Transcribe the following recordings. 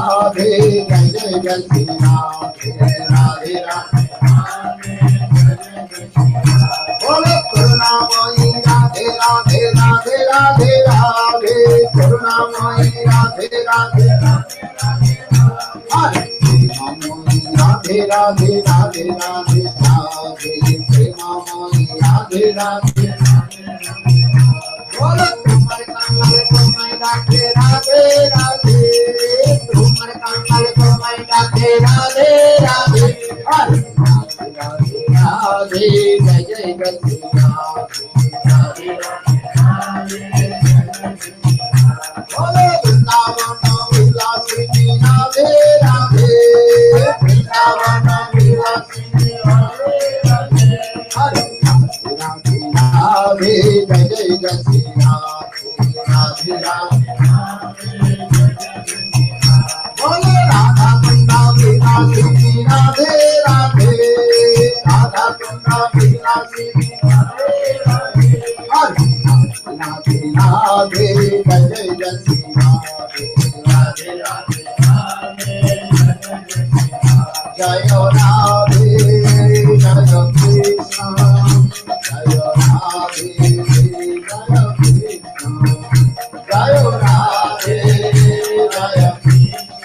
राधे जय जय जय श्री राधे राधे राधे बोलो करुणामयी राधे राधे राधे राधे राधे करुणामयी राधे राधे राधे राधे राधे राधे राधे प्रेमामयी राधे राधे बोलो तुम्हारे कमल तुम्हारे राधे राधे राधे तुम्हारे कमल तुम्हारे राधे राधे राधे राधे राधे जय जय जय श्री राधे राधे बोलो वृंदावन विलासिनी राधे राधे वृंदावन विलासिनी राधे राधे राधे राधे जय जय जय श्री राधे राधे बोलो राधा कुंडा विलासिनी राधे राधे राधा कुंडा विलासिनी राधे राधे राधे राधे जय जय जय श्री राधे राधे जय राधे जय कृष्ण जय राधे जय कृष्ण जय राधे जय जय राधे जय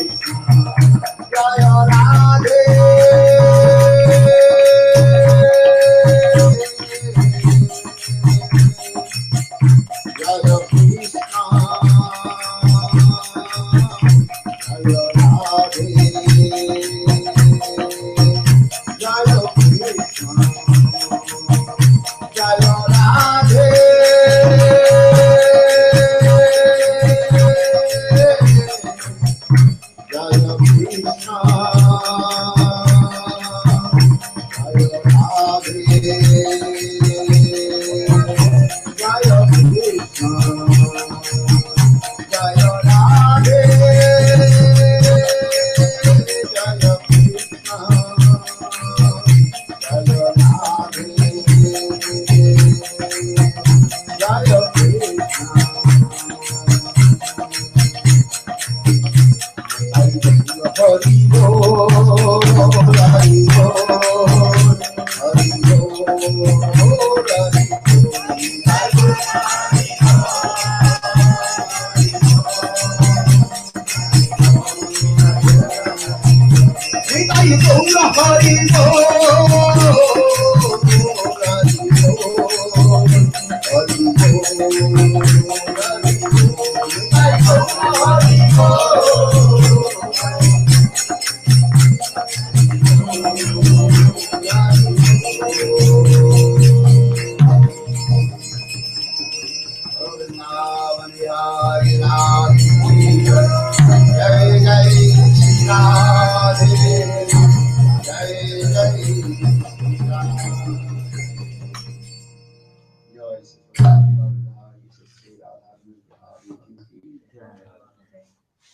कृष्ण जय राधे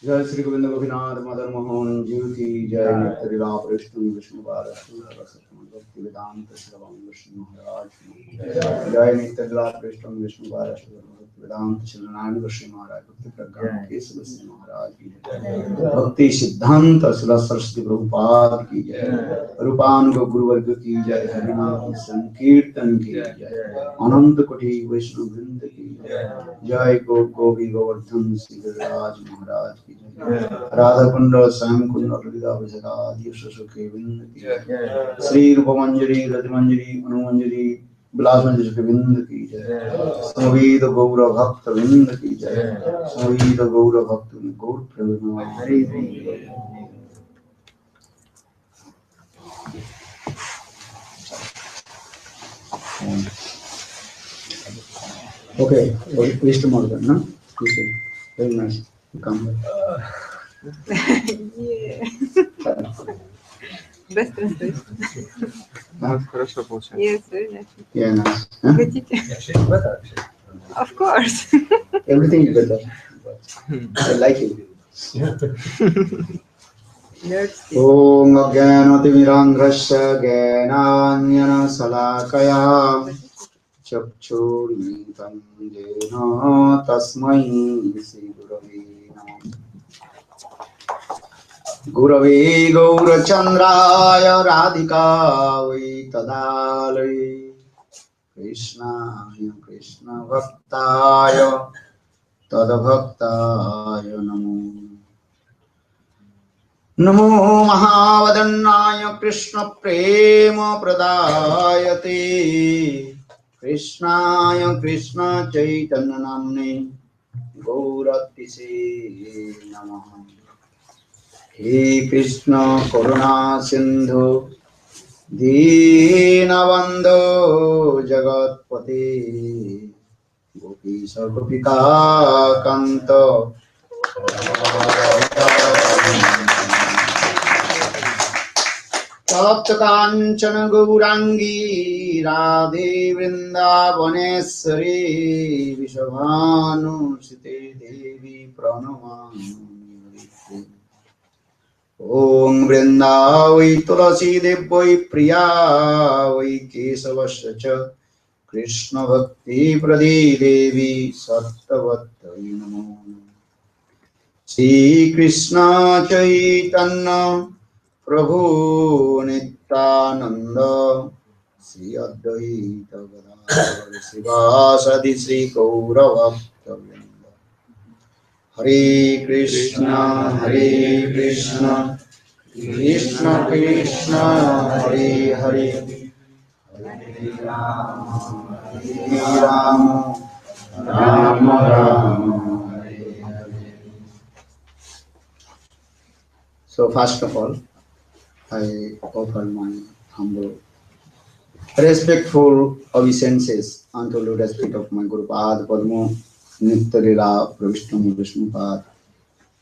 जय श्री गोविंद गोपीनाथ मदन मोहन जी की जय। नित्य लीला कृष्ण विष्णु भक्ति वेदांत श्रवण विष्णु महाराज जय। नित्य लीला कृष्ण विष्णु वेदांत नारायण विष्णु महाराज भक्ति प्रज्ञा केशव महाराज की भक्ति सिद्धांत सरस्वती प्रभुपाद की जय। रूपानुग गुरुवर्ग की जय। हरिनाम संकीर्तन की जय। अनंत कोटि वैष्णव वृंद की जय। जय गो गोपी गोवर्धन श्री गिरिराज महाराज की जय। राधा कुंड श्याम कुंड ललिता विजयादि सुसुखे वृंद की जय। श्री रूप मंजरी रति मंजरी अनुमंजरी विलास मंजरी वृंद की जय। संवीत गौर भक्त वृंद की जय। संवीत गौर भक्त गौर Hari okay, Mr. Morgan, no? Very nice. Come here. Yeah. Best translation. Хорошо получается. Yes, very nice. Yeah, nice. Хотите? Of course. Everything is better. I like it. Om Ajnanatimiraṅdrasya Jnanāñjana-salakaya Chakshurmilitam Jena तस्मै श्री गुरवे नमः। गुरवे गौरचन्द्राय राधिकायै तदालये कृष्णाय कृष्ण भक्ताय तद्भक्ताय नमो नमो महावदन्नाय कृष्ण प्रेम प्रदायते कृष्णाय कृष्ण चैतन्य नाम्ने गौरतिसे नमः। हे कृष्ण करुणा सिंधु दीनबन्धो जगत्पते गोपीश गोपिका कांत तप्त कांचन गौरांगी राधे वृंदावनेश्वरी विश्वभानुसुते देवी प्रणमामि। ओम वृंदावै तुलसी देव्यै प्रिया वै केशवस्य च कृष्ण भक्ति प्रदी देवी सत्यवत्यै नमो। श्री कृष्ण चैतन्य प्रभु नित्यानंद श्री अद्वैत गदाधर शिवासादि श्री गौरभक्तवृंद। हरे Krishna Krishna Krishna Hare Hare Hare Ram Ram Ram Hare Hare. So first of all, I offer my humble, respectful obeisances unto lotus feet of my Guru Pad Padmo Nitya Lila Pravishtam Vishnupad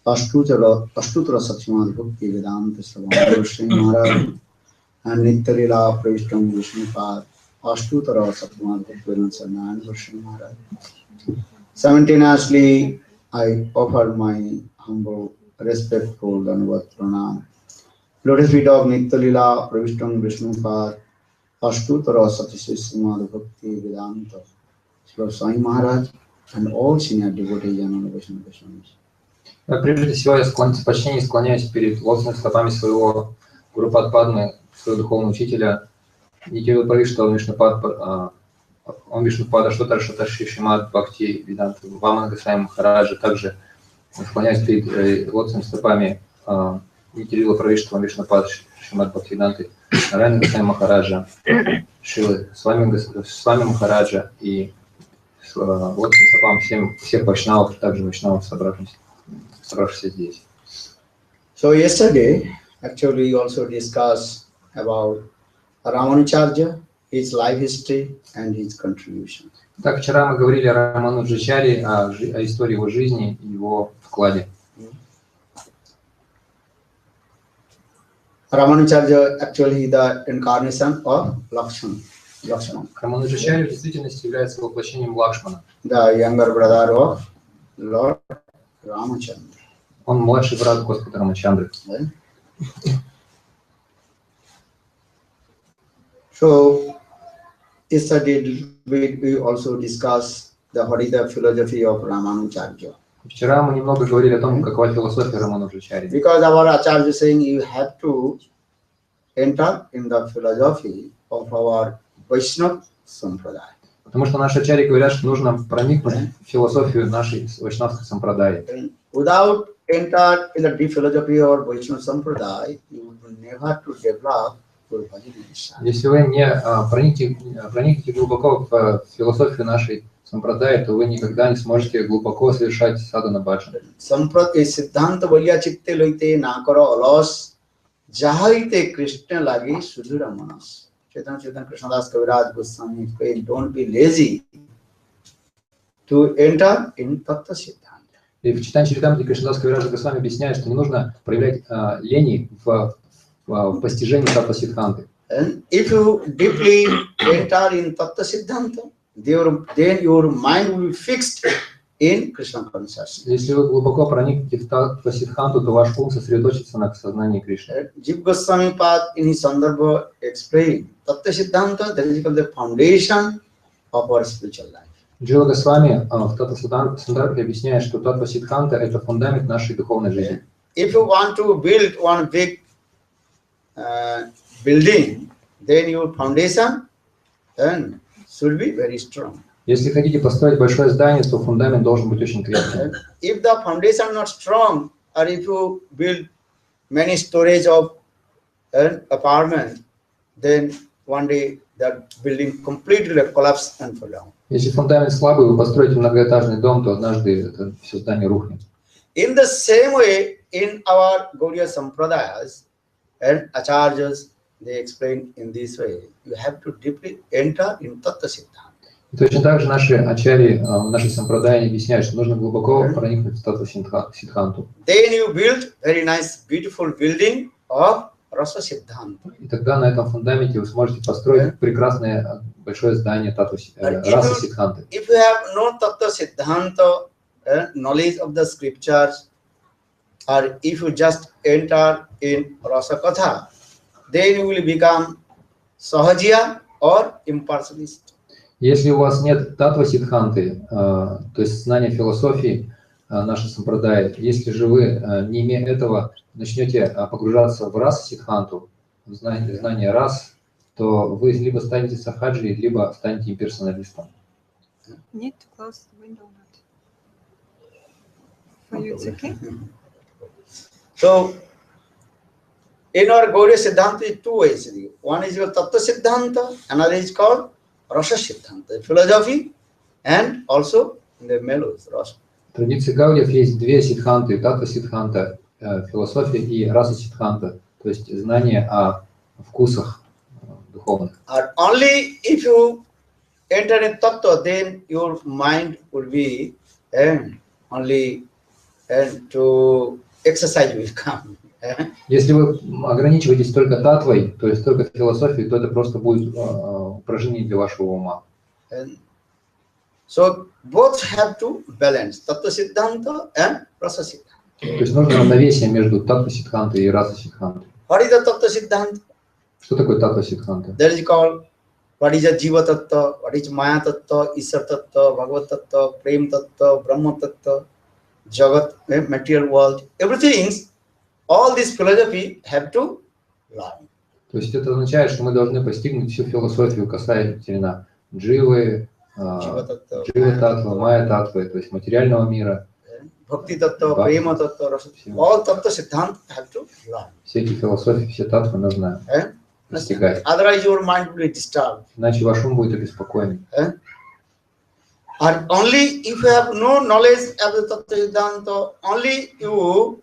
Ashtutra Satyamad Bhakti Vedanta Sravana Guru Sri Maharaj and Nitya Lila Pravishtam Vishnupad Ashtutra Satyamad Bhakti Vedanta Sravana Guru Sri Maharaj. Simultaneously, I offer my humble, respectful Dandavat Pranam. Lotus feet of Nitya Lila Pravishtam Vishnupad Ashtutra Satyamad Bhakti Vedanta Sri Sai Maharaj and all senior devotees and all Vaishnavas. Прежде всего, я склоняюсь перед лотосными стопами своего Гуру Падмы, своего духовного учителя, Нитя Париштха Ом Вишнупада Штотар Шримад Бхакти Веданта Вана Махараджа. Также склоняюсь перед лотосными стопами Нитя Париштха Ом Вишнупада Шримад Бхакти Веданты Вана Махараджа, Шрилы с вами Махараджа и лотосным стопам всех вайшнавов, также вайшнавов, собравшихся здесь. So yesterday, actually, we also discussed about Ramanujarya, his life history and his contribution. Так, вчера мы говорили о Рамануджачаре, о истории его жизни и его вкладе. Ramanujarya actually the incarnation of Lakshmana. Рамануджачарья в действительности является воплощением Лакшмана. The younger brother of Lord Ramachandra. Он младший брат Господа Рамачандры. So yesterday we also discussed what is the philosophy of Ramanujarya. Вчера мы немного говорили о том, какова философия Рамануджачарьи. Because our Acharya is saying you have to enter in the philosophy of our Vaishnava Sampradaya. Потому что наши ачарьи говорят, что нужно проникнуть в философию нашей вайшнавской сампрадаи. Without enter in the deep philosophy or Vaishnava Sampradaya, you will never to develop your bhajan. Если вы не проникнете глубоко в философию нашей сампрадаи, то вы никогда не сможете глубоко совершать садхана баджан. Sampradaya siddhanta boliya chitte loite na karo alas jahaite Krishna lagi sudhura manas. Chaitanya Krishnadas Kaviraj Goswami explained, don't be lazy to enter in Tattva Siddhanta. И в Чайтанья Чаритамрите Кришнадас Кавирадж Госвами объясняет, что не нужно проявлять лени в постижении Tattva Siddhanты. And if you deeply enter in Tattva Siddhanta, then your mind will be fixed in Krishna consciousness. Если вы глубоко проникнете в Tattva Siddhantu, то ваш ум сосредоточится на сознании Кришны. Jiva Goswami Pad in his Sandarbha explained, Tattva Siddhanta, that is called the foundation of our spiritual life. Джила Госвами в Татва Сиddhanta объясняет, что Татва Сиддханта – это фундамент нашей духовной жизни. If you want to build one big building, then your foundation should be very strong. Если хотите построить большое здание, то фундамент должен быть очень крепким. If the foundation not strong, or if you build many storage of an apartment, then one day that building completely collapse and fall down. Если фундамент слабый, вы построите многоэтажный дом, то однажды это все здание рухнет. In the same way, in our Gaudiya Sampradayas and Acharyas, they explain in this way, you have to deeply enter in Tattva Siddhanta. И точно так же наши ачарьи, наши сампрадаи объясняют, что нужно глубоко проникнуть в Таттва Сиддханту. Then you build very nice, beautiful building of Rasa Siddhanta. И тогда на этом фундаменте вы сможете построить прекрасное большое здание Раса Сиддханты. If you have no Tattva Siddhanta knowledge of the scriptures, or if you just enter in Rasa Katha, then you will become Sahajiya or impartialist. Если у вас нет Таттва Сиддханты, то есть знания философии, наши сампрадаи, если же вы, не имея этого, начнете погружаться в Раса Сиддханту, в знание рас, то вы либо станете сахаджи, либо станете имперсоналистом. Need to close the window. For you, it's okay? So, in our Gaudiya Siddhanta, two ways. One is your Tattva Siddhanta, another is called Rasa Siddhanta, philosophy, and also in the mellows, Rasa. В традиции гаудиев есть две сиддханты, Таттва Сиддханта, философия, и Раса Сиддханта, то есть знание о вкусах духовных. And only if you enter in Tattva, then your mind will be only to exercise will come. Если вы ограничиваетесь только татвой, то есть только философией, то это просто будет упражнение для вашего ума. So both have to balance Tattva Siddhanta and Rasa Siddhanta. То есть нужно равновесие между Таттва Сиддхантой и Раса Сиддхантой. What is the Tattva Siddhanta? Что такое Таттва Сиддханта? That is called what is a Jiva Tattva, what is Maya Tattva, Isar Tattva, Bhagavat Tattva, Prem Tattva, Brahma Tattva, Jagat, material world, everything. All this philosophy have to learn. То есть это означает, что мы должны постигнуть всю философию касательно дживы, Джива Таттва, Майя Таттвы, то есть материального мира. Bhakti Tattva, Prema Tattva, Rasa, all Tattva Siddhanta have to learn. Все эти философии, все татвы нужно постигать. Otherwise your mind will be disturbed. Иначе ваш ум будет обеспокоен. And only if you have no knowledge of the Tattva Siddhanta, only you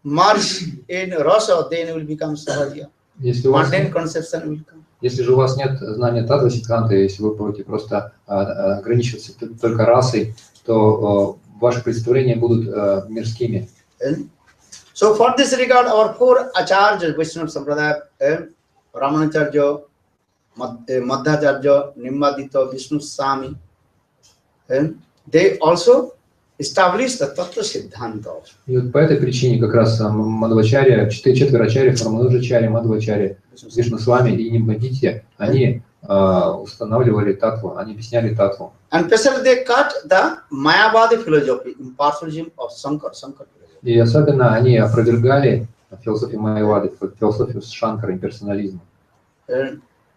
merge in Rasa, then you will become Sahaja. Mundane conception will come. Если же у вас нет знания Таттва Сиддханты, если вы будете просто ограничиваться только расой, то ваши представления будут мирскими. So for this regard, our four acharyas, Vaishnava Sampradaya, Ramanacharya, Madhacharya, Nimbadita, Vishnu Sami, they also established the Tattva Siddhanta. И вот по этой причине как раз Мадхвачарья, четверо ачарьев, Рамануджачарья, Мадхвачарья, Вишну Свами и Нимбадитья, они устанавливали татву, они объясняли татву. And especially they cut the Mayavadi philosophy, impartialism of Shankara philosophy. И особенно они опровергали философию Майявады, философию Шанкара, имперсонализма.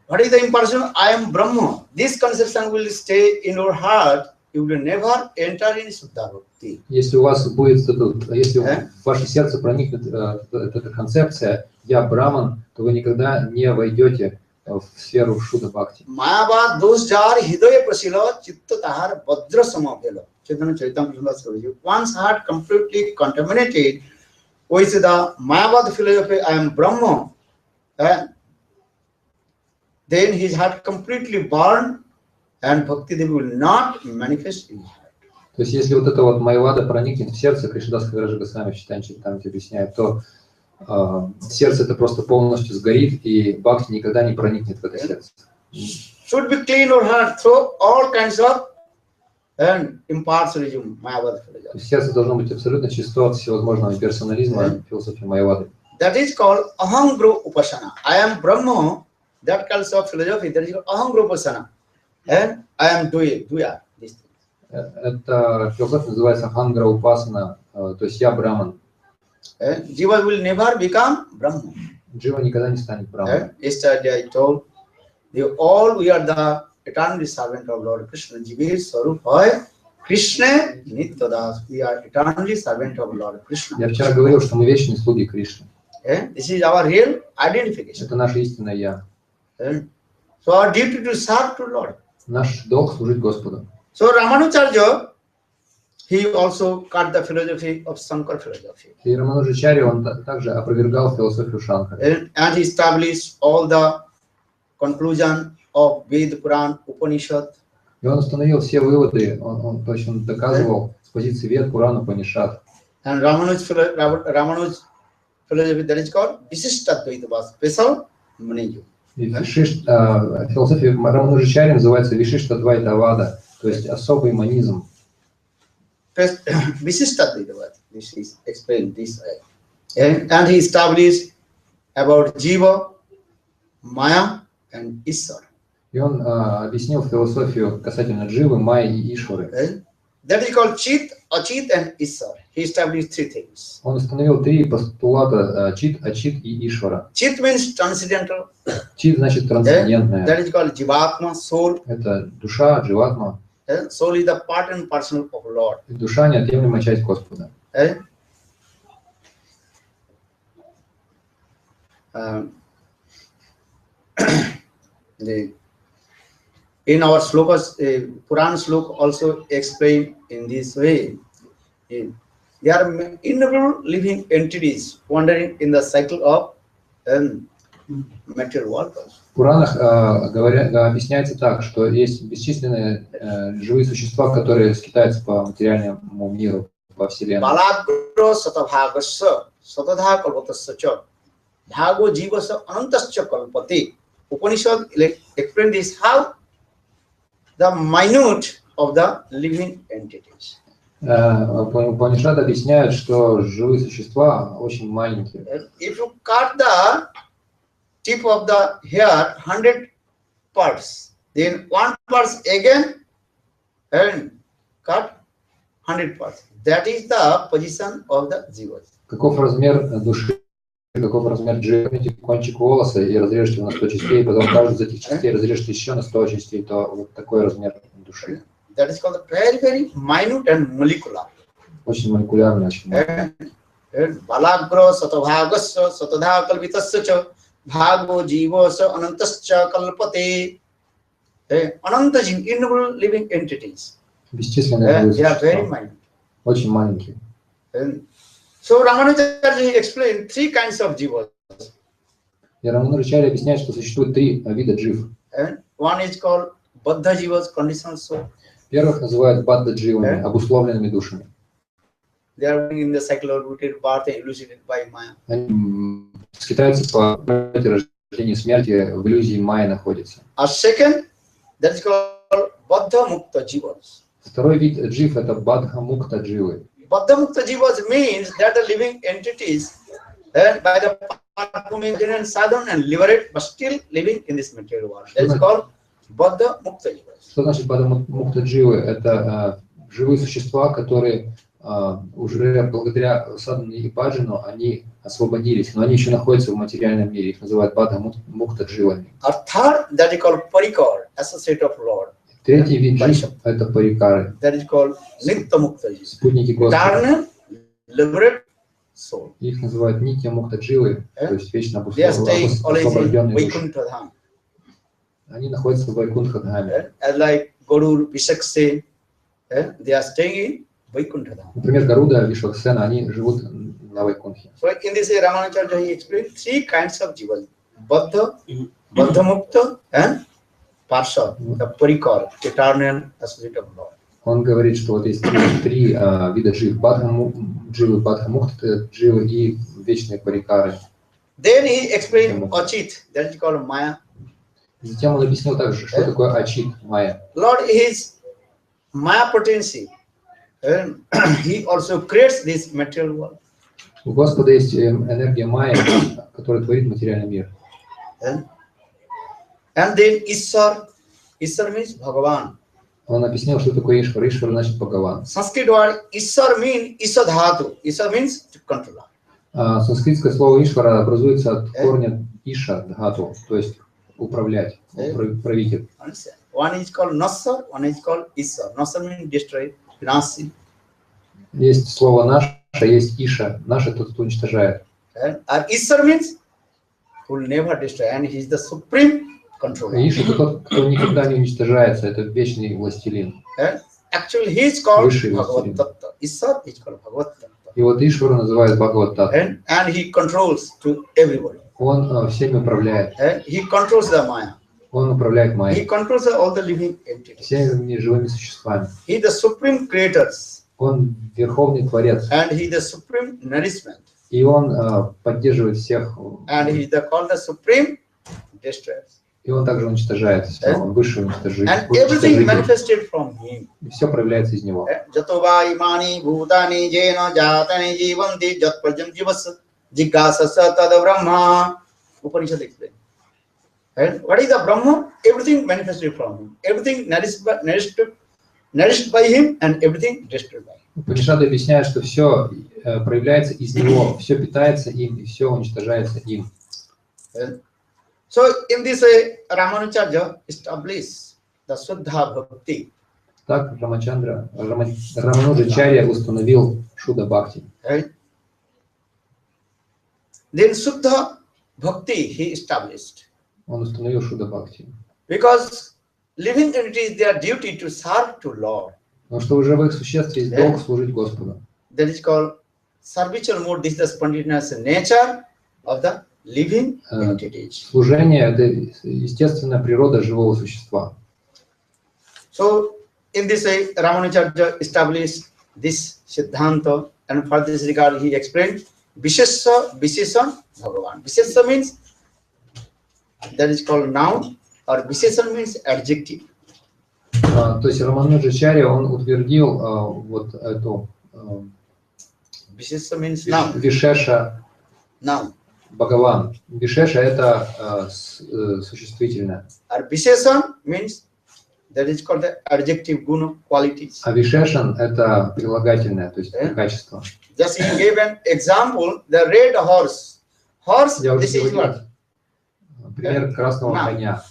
What is the impartialism? I am Brahma. This conception will stay in your heart. You will never enter in Suddha Bhakti. Если у вас будет, если в ваше сердце проникнет эта концепция «Я Браман», то вы никогда не войдете в сферу Шудда Бхакти. Mayavad dosjar hidaya prasila chitta tahar vajra samabhela. Chaitanya Charitamrita says, one's heart completely contaminated with the Mayavad philosophy, I am Brahma, then his heart completely burned and Bhakti Devi will not manifest in his heart. То есть, если вот эта вот Майявада проникнет в сердце, Кришнадас Кавираджа Госвами в Чайтанья Чаритамрите объясняет, то сердце это просто полностью сгорит, и Бхакти никогда не проникнет в это сердце. Should be clean your heart, throw all kinds of impartialism, Mayavad philosophy. То есть, сердце должно быть абсолютно чисто от всевозможного персонализма, философии Майявады. That is called Aham Guru Upasana. I am Brahma. That kind of philosophy, that is called Aham Guru Upasana. And I am Duya, this thing. эта философия называется Хангра Упасана, то есть я Браман. Jiva will never become Brahman. Джива никогда не станет Браманом. Yesterday I told you all we are the eternal servant of Lord Krishna. Jiva Swarup Hoy Krishna Nityadas. We are eternally servant of Lord Krishna. Я вчера говорил, что мы вечные слуги Кришны. This is our real identification. Это наше истинное я. So our duty to serve to Lord. Наш долг служить Господу. So Ramanujacharya, he also cut the philosophy of Shankar philosophy. И Рамануджачарья, он также опровергал философию Шанкары. And he established all the conclusion of Ved, Puran, Upanishad. И он установил все выводы, он доказывал с позиции Вед, Пурана, Упанишад. And Ramanuj philosophy that is called Visishtadvaita was special Maniyu. И философия Рамануджачарьи называется Вишиштадвайтавада, то есть особый манизм. Visishtadvaita, this is explained this way. And he established about Jiva, Maya and Ishvara. И он объяснил философию касательно Дживы, Майи и Ишвары. That is called Chit, Achit and Ishvara. He established three things. Он установил три постулата Чит, Ачит и Ишвара. Chit means transcendental. Чит значит трансцендентное. That is called Jivatma, soul. Это душа, дживатма. Soul is the part and parcel of Lord. И душа неотъемлемая часть Господа. In our slokas, Puran slok also explained in this way. There are innumerable living entities wandering in the cycle of material world. В Пуранах объясняется так, что есть бесчисленные живые существа, которые скитаются по материальному миру, по Вселенной. Balagro satavhagasa satadha kalpatasya cha bhago jivasa anantasya kalpati. Upanishad explain this how the minute of the living entities. Упанишад объясняют, что живые существа очень маленькие. If you cut the tip of the hair 100 parts, then one parts again and cut 100 parts. That is the position of the jiva. Каков размер души, каков размер дживы, кончик волоса, и разрежете его на 100 частей, потом каждую из этих частей разрежете еще на 100 частей, то вот такой размер души. That is called very, very minute and molecular. Очень молекулярный, очень Balagro satavhagasya satadha kalpitasya cha bhago jivasa anantasya kalpate. Ananta innumerable living entities. Бесчисленные they are very minute. Очень маленькие. So Ramanujacharya explained three kinds of jivas. И Рамануджачарья объясняет, что существует три вида джив. One is called Baddha jivas, conditional soul. Первых называют бадда-дживами, обусловленными душами. They are in the cycle of rooted birth and elucidated by Maya. Они скитаются по рождению и смерти, в иллюзии Майя находятся. A second, that is called Baddha Mukta jivas. Второй вид джив – это бадха-мукта-дживы. Baddha Mukta jivas means that the living entities by the performing and sadhana and liberate, but still living in this material world. That is called Baddha Mukta jivas. Что значит бадха-мукта-дживы? Это живые существа, которые уже благодаря садхане и баджану они освободились, но они еще находятся в материальном мире. Их называют бадха-мукта-дживами. A third, that is called Parikar, associate of Lord. Третий вид джив – это парикары. That is called Nitya Mukta jivas. Спутники Господа. Eternal, liberate soul. Их называют нитья-мукта-дживы, то есть вечно They are staying always in освобожденные души. Vaikuntha Dham. Они находятся в Вайкунтха-дхаме. As like Garuda, Vishakse, they are staying in Vaikuntha Dham. Например, Гаруда, Вишваксена, они живут на Вайкунтхе. So in this way, Ramanujacharya he explained three kinds of jivas: Baddha, Baddha Mukta, and Parsha, the Parikar, eternal associate of Lord. Он говорит, что вот есть три вида джив: бадха-дживы, бадха-мукта-дживы и вечные парикары. Then he explained Achit, that is called Maya. Затем он объяснил также, что такое ачит, майя. Lord is Maya potency. He also creates this material world. У Господа есть энергия майя, которая творит материальный мир. And then Ishvara means Bhagavan. Он объяснил, что такое Ишвар. Ишвар значит Бхагаван. Sanskrit word Ishwar means Ishadhatu. Ishwar means to control. Санскритское слово Ишвара образуется от корня Иша, Дхату, то есть управлять, правитель. One is called Nasar, one is called Ishwar. Nasar means destroy, Vinasi. Есть слово Наша, есть Иша. Наша тот, кто уничтожает. And Ishwar means who will never destroy, and he is the supreme controller. Иша это тот, кто никогда не уничтожается, это вечный властелин. Actually, he is called Высший Bhagavad властелин. Tattva. Ishwar is called Bhagavad Tattva. И вот Ишвара называют Бхагават Таттва. And he controls to everybody. Он всеми управляет. And he controls the Maya. Он управляет He Майей, controls all the living entities. всеми живыми существами. He is the supreme creator. Он верховный творец. And he is the supreme nourishment. И он поддерживает всех. And he is called the supreme destroyer. И он также уничтожает все, он выше уничтожитель. And everything manifested from him. И все проявляется из него. Jatova imani bhutani jena jatani jivanti jat prajam jivas jigasasa tad brahma. Upanishad explains. And what is the Brahma? Everything manifested from him. Everything nourished by him and everything destroyed by him. Упанишады объясняют, что все проявляется из него, все питается им и все уничтожается им. So in this way, Ramanujacharya established the Suddha Bhakti. Так Рамануджачарья установил Шуда Бхакти. Right? Then Suddha Bhakti he established. Он установил Шуда Бхакти. Because living entities, their duty to serve to Lord. Потому что у живых существ есть долг служить Господу. That is called servitual mode. This is the spontaneous nature of the living entities. Служение – это естественная природа живого существа. So in this way, Ramanujacharya established this Siddhanta, and for this regard he explained Vishesha Visheshan Bhagavan. Vishesha means that is called noun, or Visheshan means adjective. То есть Рамануджачарья, он утвердил вот эту Vishesha means noun. Вишеша Noun. Бхагаван. Вишеша – это существительное. Or Visheshan means that is called the adjective guna qualities. А Вишешан – это прилагательное, то есть качество. Just he gave an example, the red horse. Horse, Я уже this is приводил what? пример красного коня.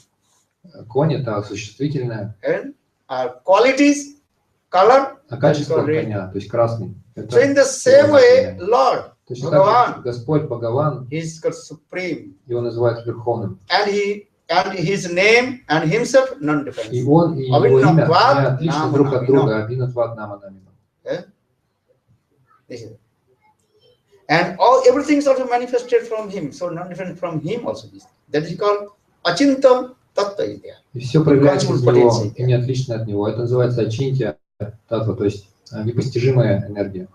Конь – это существительное. And qualities, color, А качество red. коня, то есть красный. So in the same way, Lord, Точно Bhagavan, так, Господь Бхагаван, he is called supreme. его называют Верховным. And his name and himself И non-different. он, и его имя не отличны друг от друга. Абинатват Наманамина. And everything is also manifested from him. So non-different from him also. That is called Achinta Tattva is there. И все проявляется из него, и не отлично от него. Это называется Ачинтия Татва, то есть непостижимая энергия.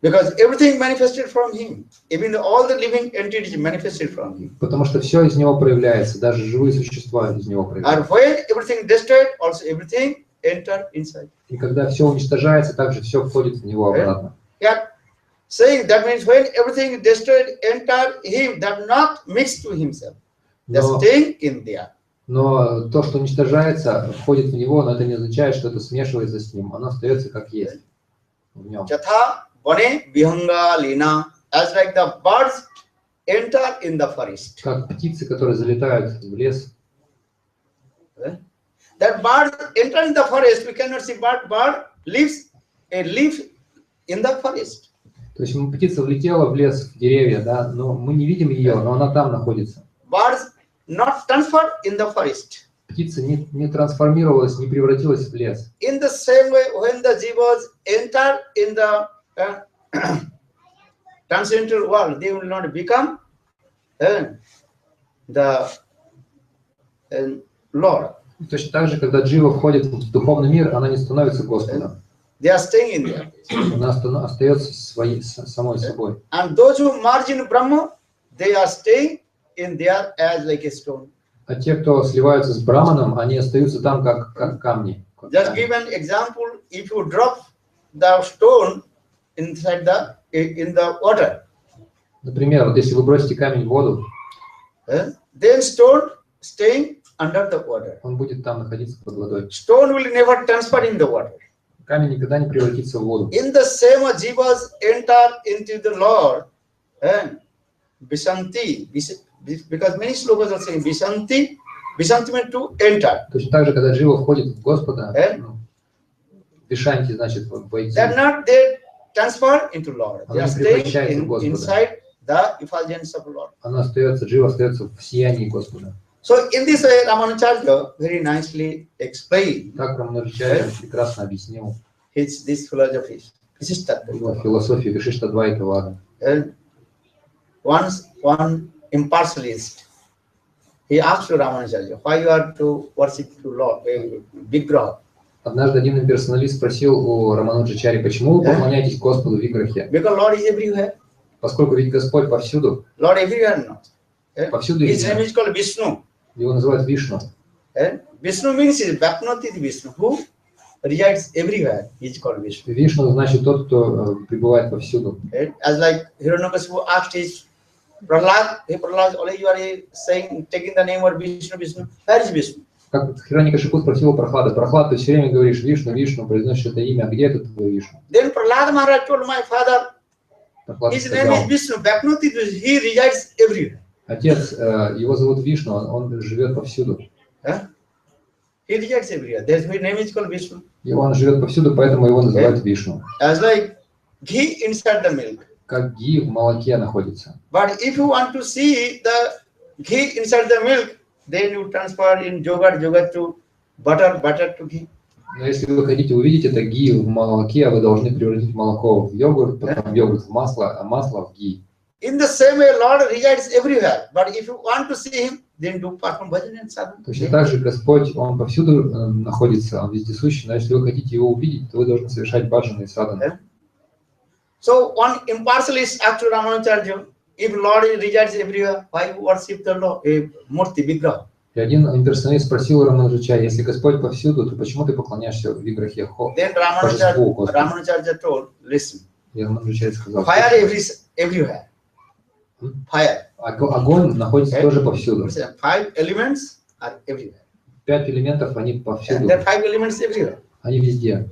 Because everything manifested from him. Even all the living entities manifested from him. Потому что все из него проявляется, даже живые существа из него проявляются. And when everything destroyed, also everything entered inside. И когда все уничтожается, также все входит в него обратно. Yeah. Saying that means when everything is destroyed, entered him, that not mixed to himself. They're staying in there. Но то, что уничтожается, входит в него, но это не означает, что это смешивается с ним. Оно остается как есть в нем. Vane vihanga lina, as like the birds enter in the forest. Как птицы, которые залетают в лес. That bird enter in the forest, we cannot see, but bird lives in the forest. То есть птица влетела в лес, в деревья, да, но мы не видим ее, но она там находится. Birds not transferred in the forest. Птица не трансформировалась, не превратилась в лес. In the same way, when the jivas enter in the transcendental world, they will not become the Lord. Точно так же, когда джива входит в духовный мир, она не становится Господом. They are staying in there. Она остается самой собой. And those who merge in Brahma, they are staying in there as like a stone. А те, кто сливаются с Браманом, они остаются там, как камни. Just give an example. If you drop the stone inside in the water, Например, вот если вы бросите камень в воду, then stone staying under the water. Он будет там находиться под водой. Stone will never transfer in the water. Камень никогда не превратится в воду. In the same way, jivas enter into the Lord and Vishanti, because many slokas are saying Vishanti, Vishanti means to enter. Точно так же, когда джива входит в Господа, вишанти значит войти. They are not they transfer into Lord. They Она are не staying превращается в Господа. inside the effulgence of Lord. Она остается, джива остается в сиянии Господа. So in this way, Ramanujacharya very nicely explained. Так Рамануджачарья прекрасно объяснил This philosophy, его философию Вишиштадвайта. Once one impartialist, he asked to Ramanujacharya, why you are to worship to Lord, Vigraha? Однажды один имперсоналист спросил у Рамануджачари, почему вы поклоняетесь Господу в Виграхе? Because Lord is everywhere. Поскольку ведь Господь повсюду. Lord everywhere not. Повсюду His name is called Vishnu. Его называют Вишну. Vishnu means Vapnoti Vishnu, who resides everywhere. He is called Vishnu. Вишну значит тот, кто пребывает повсюду. As like Hiranyakashipu asked his Prahlad, hey Prahlad, only you are saying, taking the name of Vishnu, Vishnu. Where is Vishnu? Как Хираньякашипу спросил у Прохлада, Прохлад, ты все время говоришь Вишну, Вишну, произносишь это имя, а где это твое Вишну? Then Prahlad Maharaj told my father, Прохлад his name сказал, is Vishnu, Vapnoti, he resides everywhere. отец, его зовут Вишну, он живет повсюду. He resides everywhere. That's why his name is called Vishnu. И он живет повсюду, поэтому его называют Вишну. As like ghee inside the milk. Как ги в молоке находится. But if you want to see the ghee inside the milk, then you transfer in yogurt to butter, butter to ghee. Но если вы хотите увидеть это ги в молоке, вы должны превратить молоко в йогурт, потом йогурт в масло, а масло в ги. In the same way, Lord resides everywhere. But if you want to see Him, then do perform bhajan and sadhana. Точно так же Господь, Он повсюду находится, Он вездесущий, но если вы хотите Его увидеть, то вы должны совершать баджаны и садханы. So one impartialist asked to Ramanujacharya, if Lord resides everywhere, why you worship the Lord, a Murti Vigraha? И один имперсоналист спросил Рамануджачарья, если Господь повсюду, то почему ты поклоняешься Виграхе Then божеству Господу? Ramanujacharya told, listen, И Рамануджачарья сказал, fire everywhere. Fire. Огонь находится тоже повсюду. 5 elements are everywhere. 5 элементов, они повсюду. There are 5 elements everywhere. Они везде.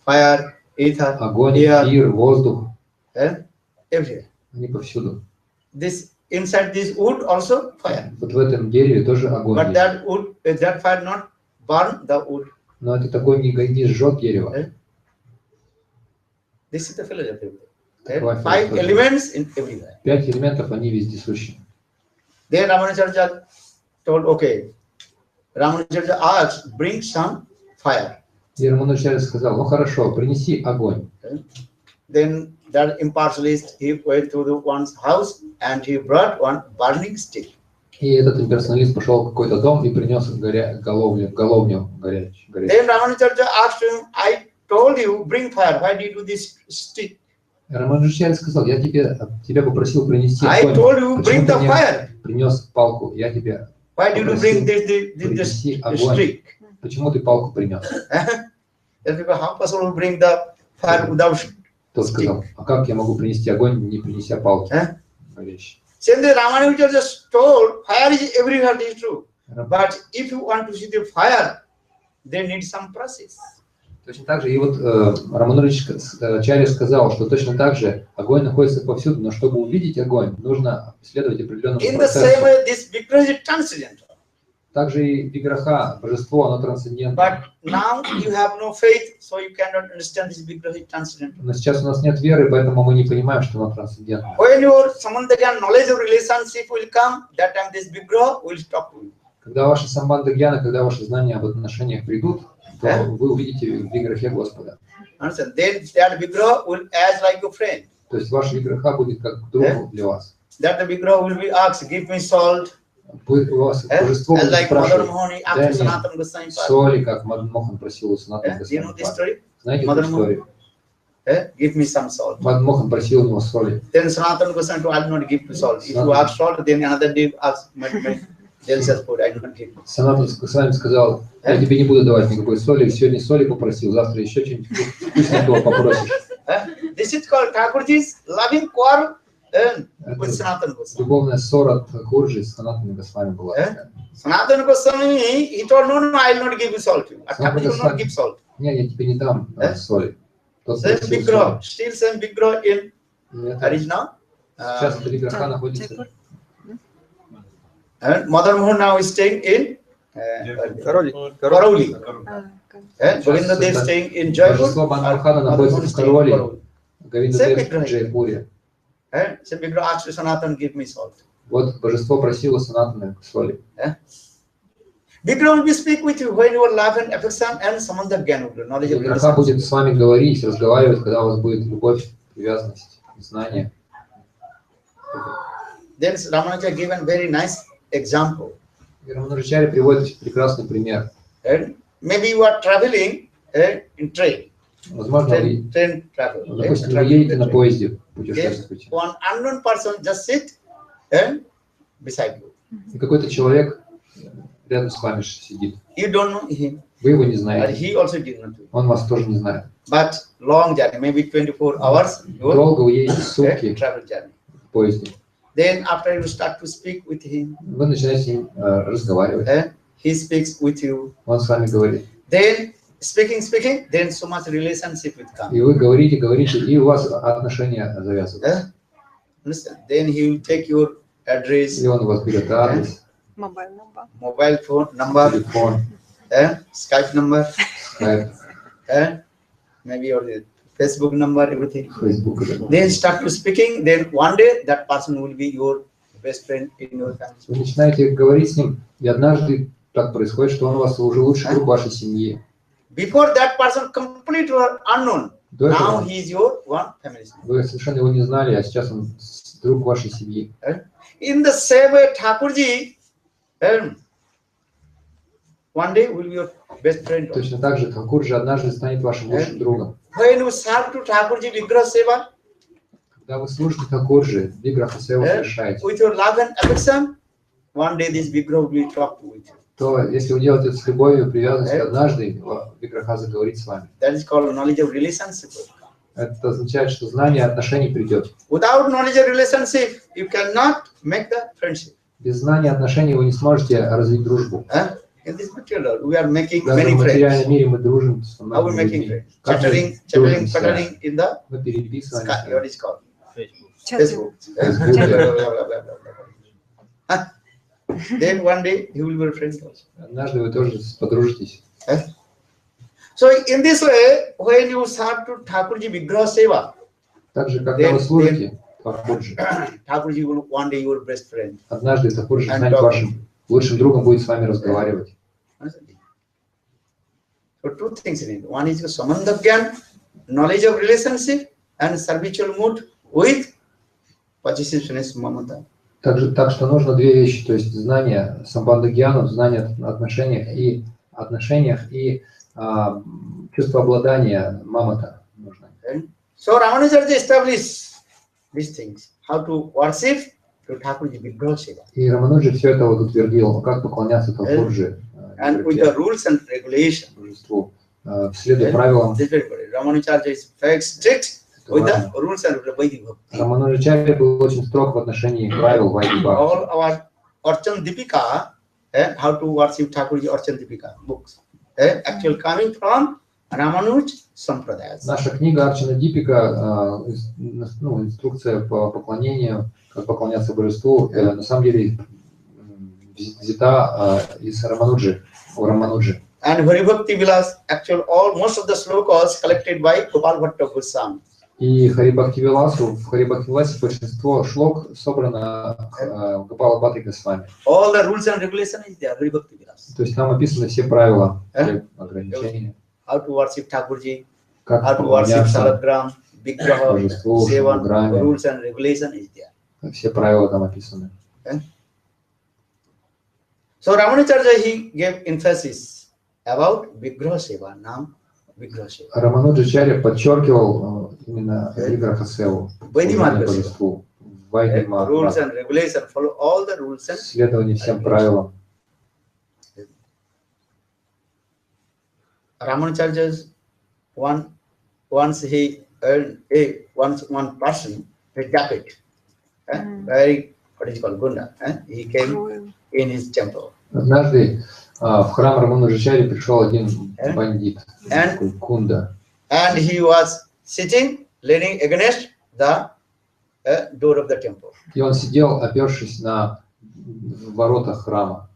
Fire, ether, Огонь, air, эфир, воздух. everywhere. Они повсюду. This inside this wood also fire. Вот в этом дереве тоже огонь. But that wood, that fire not burn the wood. Но это такой не сжет дерево. This is the philosophy. Такова 5 философия. elements in everywhere. 5 элементов, они вездесущи. Then Ramanujacharya told, okay. Ramanujacharya asked, bring some fire. И Рамануджачарья сказал, ну хорошо, принеси огонь. Then that impartialist, he went to the one's house and he brought one burning stick. И этот имперсоналист пошел в какой-то дом и принес головню горячую. Then Ramanujacharya asked him, I told you, bring fire. Why did you do this stick? Рамануджачарья сказал, я тебя попросил принести I огонь. told you, bring Почему ты the мне fire. принес палку? Я тебе Why did you bring this принеси огонь. stick? Почему ты палку принес? How possible to bring the fire without Тот сказал, а как я могу принести огонь, не принеся палки? Горящей. Since the Ramanujacharya just told, fire is everywhere, is true. But if you want to see the fire, they need some process. Точно так же, и вот Рамануджачарья сказал, что точно так же огонь находится повсюду, но чтобы увидеть огонь, нужно следовать определенному In the same процессу. way, this Vigraha is transcendental. Также и Виграха, божество, оно трансцендентно. But now you have no faith, so you cannot understand this Vigraha is transcendental. Но сейчас у нас нет веры, поэтому мы не понимаем, что оно трансцендентно. When your Samandhagyan knowledge of relationship will come, that time this Vigraha will stop you. Когда ваши самбандха-гьяна, когда ваши знания об отношениях придут, то вы увидите в Виграхе Господа. Understand? Then that Vigraha will act like a friend. То есть ваш Виграха будет как друг для вас. That the Vigraha will be asked, give me salt. У вас божество будет Like Mother спрашивать, Mohani дай after мне Sanatana Goswami. соли, как Мадан Мохан просил у Санатана You know this Госвами. story? Знаете Mother эту историю? Give me some salt. Мадан Мохан просил у него соли. Then Sanatana Goswami told, I will not give you salt. If you ask salt, then another day ask my delicious food. I will not give you. Санатан Госвами сказал, я тебе не буду давать никакой соли, сегодня соли попросил, завтра еще что-нибудь вкусненького попросишь. This is called Thakurji's loving quarrel with Sanatana Goswami. Любовная ссора Тхакурджи с Санатаной Госвами была. Sanatana Goswami, he told, no, I will not give you salt. Thakur will not give salt. Нет, я тебе не дам соли. Same Vigraha, still same Vigraha in Harijna. Сейчас это Виграха находится. And Madan Mohan now is staying in Короли. Karauli. Okay. Govinda Dev staying in Jaipur. Божество Вана Махарадж находится в Короли. Говинда Дев в Джайпуре. So Vigraha asked Sanatana, give me salt. Вот божество просило Санатаны соли. Vigraha will speak with you when you are love and affection and samandha jnana, knowledge of Виграха будет с вами говорить, разговаривать, когда у вас будет любовь, привязанность, знание. Then Ramanuja gave a very nice example. Рамануджачарья приводит прекрасный пример. And maybe you are traveling in train. Возможно, вы, Train travel. допустим, вы едете на поезде, путешествуете. One unknown person just sit beside you. И какой-то человек рядом с вами сидит. You don't know him. Вы его не And знаете. he also did not know. Он вас тоже не знает. But long journey, maybe 24 hours, your Долго вы едете сутки travel journey. в поезде. Then after you start to speak with him, Вы начинаете с ним разговаривать. he speaks with you. Он с вами говорит. Then speaking, then so much relationship will come. И вы говорите, и у вас отношения завязываются. Understand? Then he will take your address, И он у вас берет адрес, Mobile number. mobile phone number, телефон, Skype number, скайп, maybe your Facebook number, everything. фейсбук. Then start to speaking. Then one day that person will be your best friend in your family. Вы начинаете говорить с ним, и однажды так происходит, что он у вас уже лучший друг вашей семьи. Before that person completely unknown. До Now этого he is your one family. вы совершенно его не знали, а сейчас он друг вашей семьи. In the same way, Thakurji, one day will be your best friend. Точно так же Тхакурджи однажды станет вашим лучшим другом. When you serve to Thakurji Vigraha Seva, Когда вы служите Тхакурджи, Виграха Севу совершаете, with your love and affection, one day this Vigraha will talk with you. то если вы делаете это с любовью и привязанностью, однажды Виграха заговорит с вами. That is called knowledge of relationship. Это означает, что знание отношений придет. Without knowledge of relationship, you cannot make the friendship. Без знания отношений вы не сможете развить дружбу. In this material, we are making Даже many в материальном friends. мире мы дружим с How we многими making людьми. friends? Как мы Chattering дружимся? in the Мы sky. переписываемся. What is called? Chatting. Facebook. Then one day he will be a friend also. Однажды вы тоже подружитесь. So in this way, when you serve to Thakurji Vigraha Seva, Так же, когда вы служите Тхакурджи, Thakurji will one day your best friend. однажды Тхакурджи And станет talk. вашим лучшим другом, будет с вами разговаривать. So two things in it. One is your samandha gyan, knowledge of relationship, and servitual mood with possessiveness mamata. Так что нужно две вещи, то есть знание самбандха гьяну, знание о отношениях и чувство обладания мамата нужно. So Ramanuja established these things. How to worship to Thakurji Vigraha Seva. И Рамануджи все это вот утвердил, как поклоняться Тхакурджи, And with the rules and regulations. божеству, следуя правилам. This is very important. Ramanuja is very strict with the rules and regulations. Рамануджачарья был очень строг в отношении правил Вайди Бхакти. All our Archan Dipika, how to worship Thakurji Archan Dipika books, actually coming from Ramanuj Sampradaya. Наша книга Арчана Дипика, инструкция по поклонению, как поклоняться божеству, на самом деле взята из Рамануджи, у Рамануджи. And Haribhakti Vilas, actually most of the slokas collected by Gopal Bhatta Goswami. И в Харибхакти-виласе большинство шлок собрано Гопала Бхатты Госвами. All the rules and regulations is there, Haribhakti Vilas. То есть там описаны все правила, все ограничения. How to worship Thakurji, Как how to worship поклоняться Salagram, Vigraha, божеству, Sevan, Шамаграме. rules and regulations is there. Все правила там описаны. So Ramanujacharya, he gave emphasis about Vigraha Seva, now Vigraha Seva. Рамануджачарья подчеркивал именно Виграха Севу, божеству, Вайди Rules and regulations, follow all the rules and следование всем правилам. Ramanujacharya, once he earned one person a jacket. Very, what is called Gunda. He came in his temple. Однажды в храм Рамануджачари пришел один бандит, такой Кунда. And he was sitting, leaning against the door of the temple. И он сидел, опершись на ворота храма.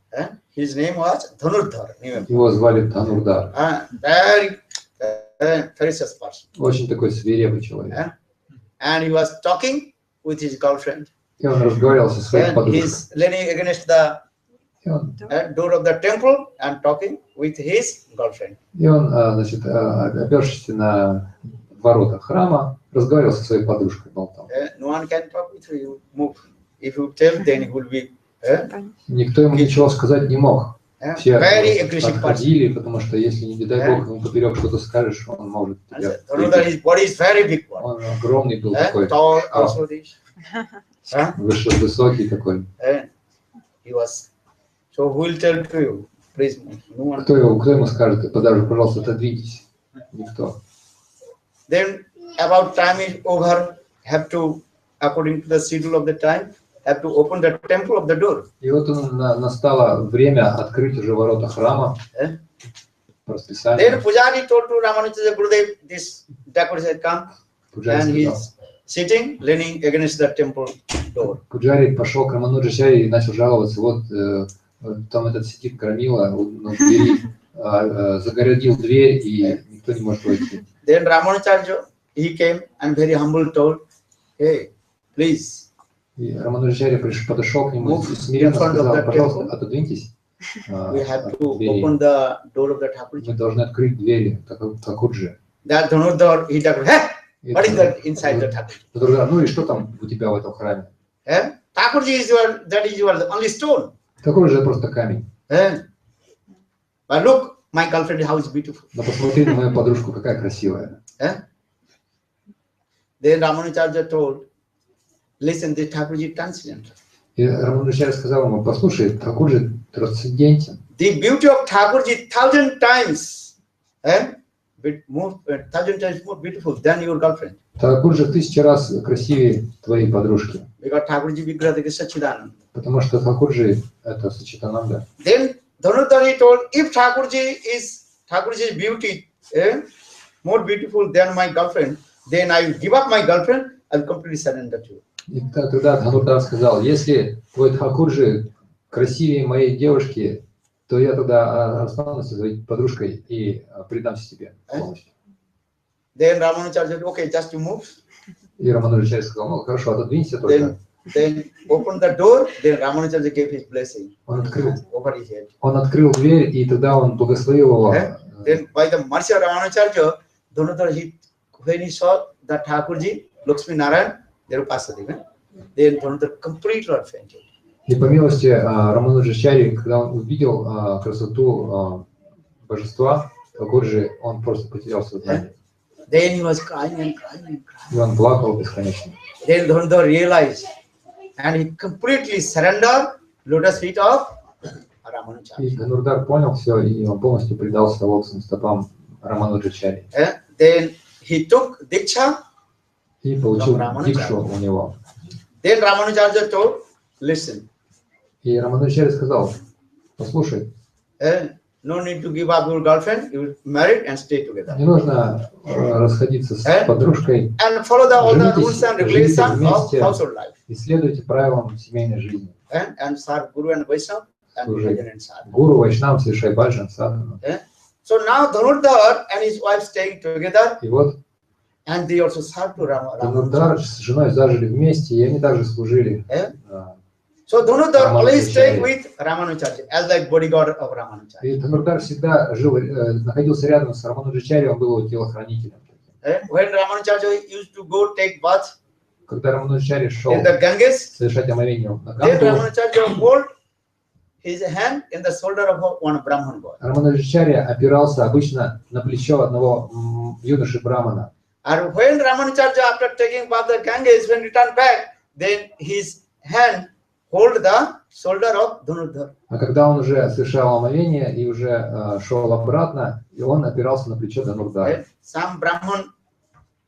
His name was Dhanurdhar. Его звали Дханурдар. Very ferocious person. Очень такой свирепый человек. And he was talking with his girlfriend. И он разговаривал со своей And подружкой. he's leaning against the door of the temple and talking with his girlfriend. И он, значит, опершись на ворота храма, разговаривал со своей подружкой. Болтал. No one can talk with you. Move. If you tell, then he will be. Никто ему ничего сказать не мог. Все Very aggressive person. отходили, потому что если, не дай бог, ему поперек что-то скажешь, он может тебя... His body is very big one. Он огромный был такой, Tall, also this. высокий такой. He was. So who will tell to you? Please move. No one. Кто ему скажет, пожалуйста, отодвиньтесь? Никто. Then about time is over, have to, according to the schedule of the time, have to open the temple of the door. И вот настало время открыть уже ворота храма. По расписанию. Then Pujari told to Ramanuja Gurudev, this Thakur had come, and he's sitting, leaning against the temple door. Пуджари пошел к Рамануджачари и начал жаловаться. Вот там этот сидит громила на двери, загородил дверь, и никто не может войти. Then Ramanujacharya, he came and very humble told, hey, please. И Рамануджачарья подошел к нему и смиренно сказал, пожалуйста, отодвиньтесь. We have to open the door of the Thakurji. Мы должны открыть двери Тхакурджи. That Dhanurdhar, he told, hey, what is that inside the Thakurji? Ну и что там у тебя в этом храме? Thakurji is your, that is your only stone. Тхакурджи это просто камень. But look, my girlfriend, how is beautiful. Но посмотри на мою подружку, какая красивая. Then Ramanujacharya told, listen, this Thakurji transcendental. И Рамануджачарья сказал ему, послушай, Тхакурджи трансцендентен. The beauty of Thakurji 1,000 times, 1,000 times more beautiful than your girlfriend. Тхакурджи в 1000 раз красивее твоей подружки. Because Thakurji Vigraha is Sachidananda. Потому что Тхакурджи это Сачитананда. Then Dhanurdhar told, if Thakurji's beauty more beautiful than my girlfriend, then I will give up my girlfriend, I will completely surrender to you. И тогда Дханурдар сказал, если твой Тхакурджи красивее моей девушки, то я тогда останусь со своей подружкой и предамся тебе полностью. Then Ramanujacharya said, okay, just you move. И Рамануджачарья сказал, ну хорошо, отодвинься только. Then open the door, then Ramanujacharya gave his blessing over his head. Он открыл дверь, и тогда он благословил его. Then by the mercy of Ramanujacharya, Dhanurdhar, when he saw the Thakurji, Lakshmi Narayan, then Dhanurdhar completely fainted. И по милости Рамануджачарьи, когда он увидел красоту божества Тхакурджи, он просто потерял сознание. Then he was crying and crying and crying. И он плакал бесконечно. Then Dhanurdhar realized, and he completely surrendered lotus feet of Ramanujacharya. И Дханурдар понял все, и он полностью предался лотосным стопам Рамануджачарьи. Then he took Diksha. И получил дикшу у него. Then Ramanujacharya told, listen. И Рамануджачарья сказал, послушай. No need to give up your girlfriend. You married and stay together. Не нужно расходиться с подружкой. And follow all the rules and regulations of household life. И следуйте правилам семейной жизни. And serve Guru and Vaishnava and bhajan and sadhana. Гуру, Вайшнав, совершай баджан, садхану. So now Dhanurdhar and his wife staying together. И вот and they also served to Dhanurdhar с женой зажили вместе, и они также служили. So Dhanurdhar always stayed with Ramanujacharya as like bodyguard of Ramanujacharya. И Dhanurdhar всегда жил, находился рядом с Рамануджачарьей, он был его телохранителем. When Ramanujacharya used to go take bath, когда Рамануджачарья шел совершать омовение на Ganges, Ramanujacharya hold his hand in the shoulder of one Brahman boy. Рамануджачарья опирался обычно на плечо одного юноши Брамана. And when Ramanujacharya, after taking bath the Ganges, when returned back, then his hand hold the shoulder of Dhanurdhar. А когда он уже совершал омовение и уже шел обратно, и он опирался на плечо Дханурдара. Some Brahman,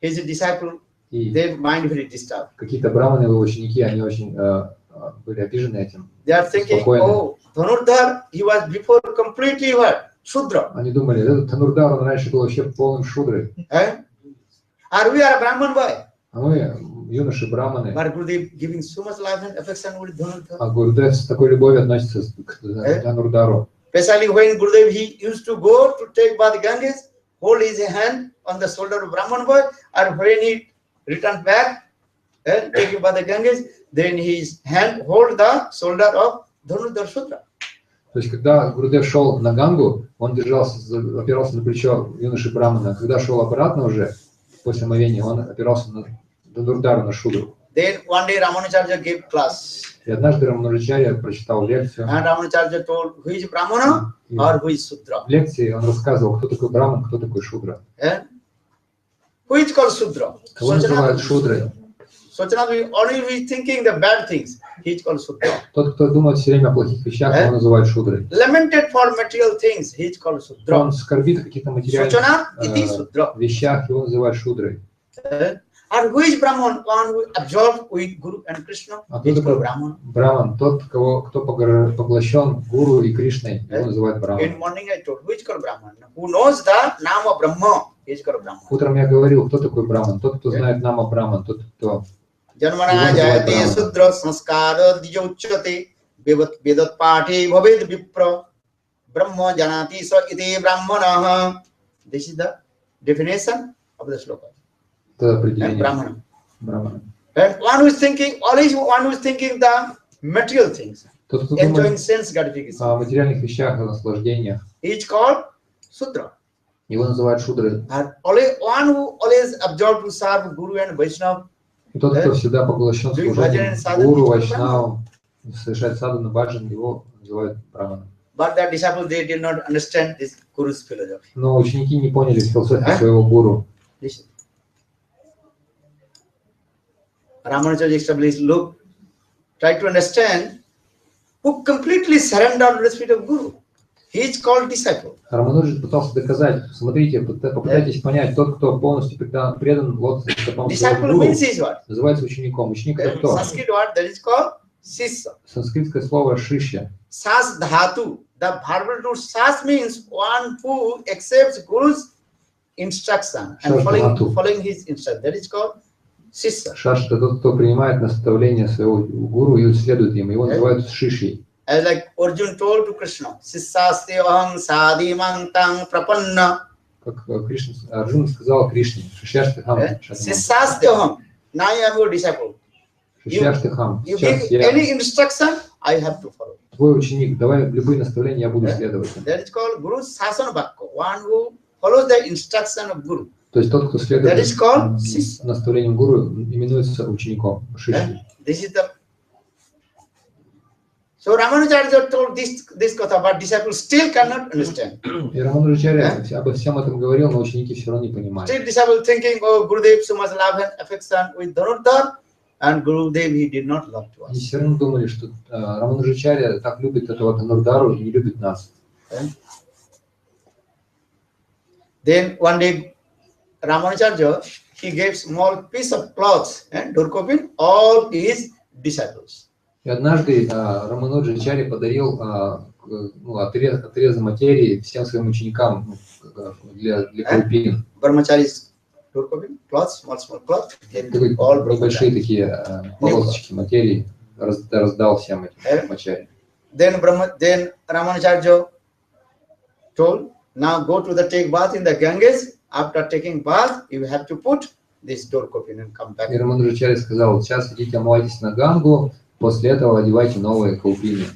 his disciple, И their mind very disturbed. какие-то браманы, его ученики, они очень были обижены этим. They are thinking, oh, Dhanurdhar, he was before completely what? Shudra. Они думали, этот Дhanurdhar, он раньше был вообще полным шудрой. Or we are a Brahman boy. А мы юноши браманы. But Gurudev giving so much love and affection with Dhanurdhar. А Гурудев с такой любовью относится к Дhanurdharu. Especially when Gurudev, he used to go to take bath Ganges, hold his hand on the shoulder of Brahman boy, or when he returned back, taking bath the Ganges, then his hand hold the shoulder of Dhanurdhar Shudra. То есть, когда Гурудев шел на Гангу, он опирался на плечо юноши брамана. Когда шел обратно уже, после омовения, он опирался на Дhanurdharu, на шудру. Then one day Ramanujacharya gave class. И однажды Рамануджачарья прочитал лекцию. And Ramanujacharya told who is Brahmana or who is Shudra. В лекции он рассказывал, кто такой браман, кто такой шудра. Who is called Shudra? Кого называют шудрой? Sochana will only be thinking the bad things. He is called Shudra. Тот, кто думает все время о плохих вещах, его называют шудрой. Lamented for material things. He is called Shudra. Он скорбит о каких-то материальных вещах, его называют шудрой. And who is Brahman? One who absorbed with Guru and Krishna. А кто такой Браман? Тот, кто поглощен Гуру и Кришной, его называют Браман. In morning I told, who is called Brahman? Who knows the name of Brahma? He is called Brahman. Утром я говорил, кто такой Браман? Тот, кто знает нама Браман, тот, кто... Janmana jayate sudra samskara diyochate vedat pati bhaved vipra brahma janati sa iti brahmanaha. This is the definition of the sloka. Это определение Brahmana. Брамана. And one who is thinking, always one who is thinking the material things, Тот, кто enjoying думает sense gratification. о материальных вещах, о наслаждениях, He is called Sudra. его называют шудрой. And always one who always absorbed to serve Guru and Vaishnava. И тот, кто всегда поглощен служением Гуру, Вайшнаву, совершает садхану баджан, его называют Браманом. But the disciples, they did not understand this Guru's philosophy. Но ученики не поняли философию своего гуру. Listen. Ramanujacharya established, look, try to understand who completely surrendered to the feet of Guru. He is called disciple. Рамануджа пытался доказать, смотрите, попытайтесь понять, тот, кто полностью предан лотосным стопам своего гуру, называется учеником. Ученик это кто? Sanskrit word that is called sisya. Санскритское слово шишья. Sas dhatu. The verbal root sas means one who accepts Guru's instruction and following his instruction. That is called sisya. Шаш это тот, кто принимает наставление своего гуру и следует им. Его называют шишей. As like Arjuna told to Krishna, Sissaste aham sadhimantang prapanna. Как Арджуна сказал Кришне, Шишьяштахам. Sissaste aham. Now I am your disciple. Шишьяштахам. You give any instruction, I have to follow. Твой ученик, давай любые наставления, я буду следовать. That is called Guru Sasana Bhakka. One who follows the instruction of Guru. То есть тот, кто следует наставлениям гуру, именуется учеником, шишей. This is the. So Ramanujacharya told this katha, but disciples still cannot understand. И Рамануджачарья обо всем этом говорил, но ученики все равно не понимали. Still disciples thinking, oh, Gurudev so much love and affection with Dhanurdhar, and Gurudev he did not love to us. Они все равно думали, что Рамануджачарья так любит этого Дhanurdharu и не любит нас. Then one day Ramanujacharya he gave small piece of cloth and dorkopin all his disciples. И однажды Рамануджачарья подарил отрезы материи всем своим ученикам для курпин. Brahmacharis dorkopin, cloth, small cloth. Небольшие такие полосочки материи раздал всем этим мачари. Then Ramanujacharya told, now go to the take bath in the Ganges. After taking bath, you have to put this dorkopin and come back. И Рамануджачарья сказал, сейчас идите омывайтесь на Гангу, после этого одевайте новые каупины.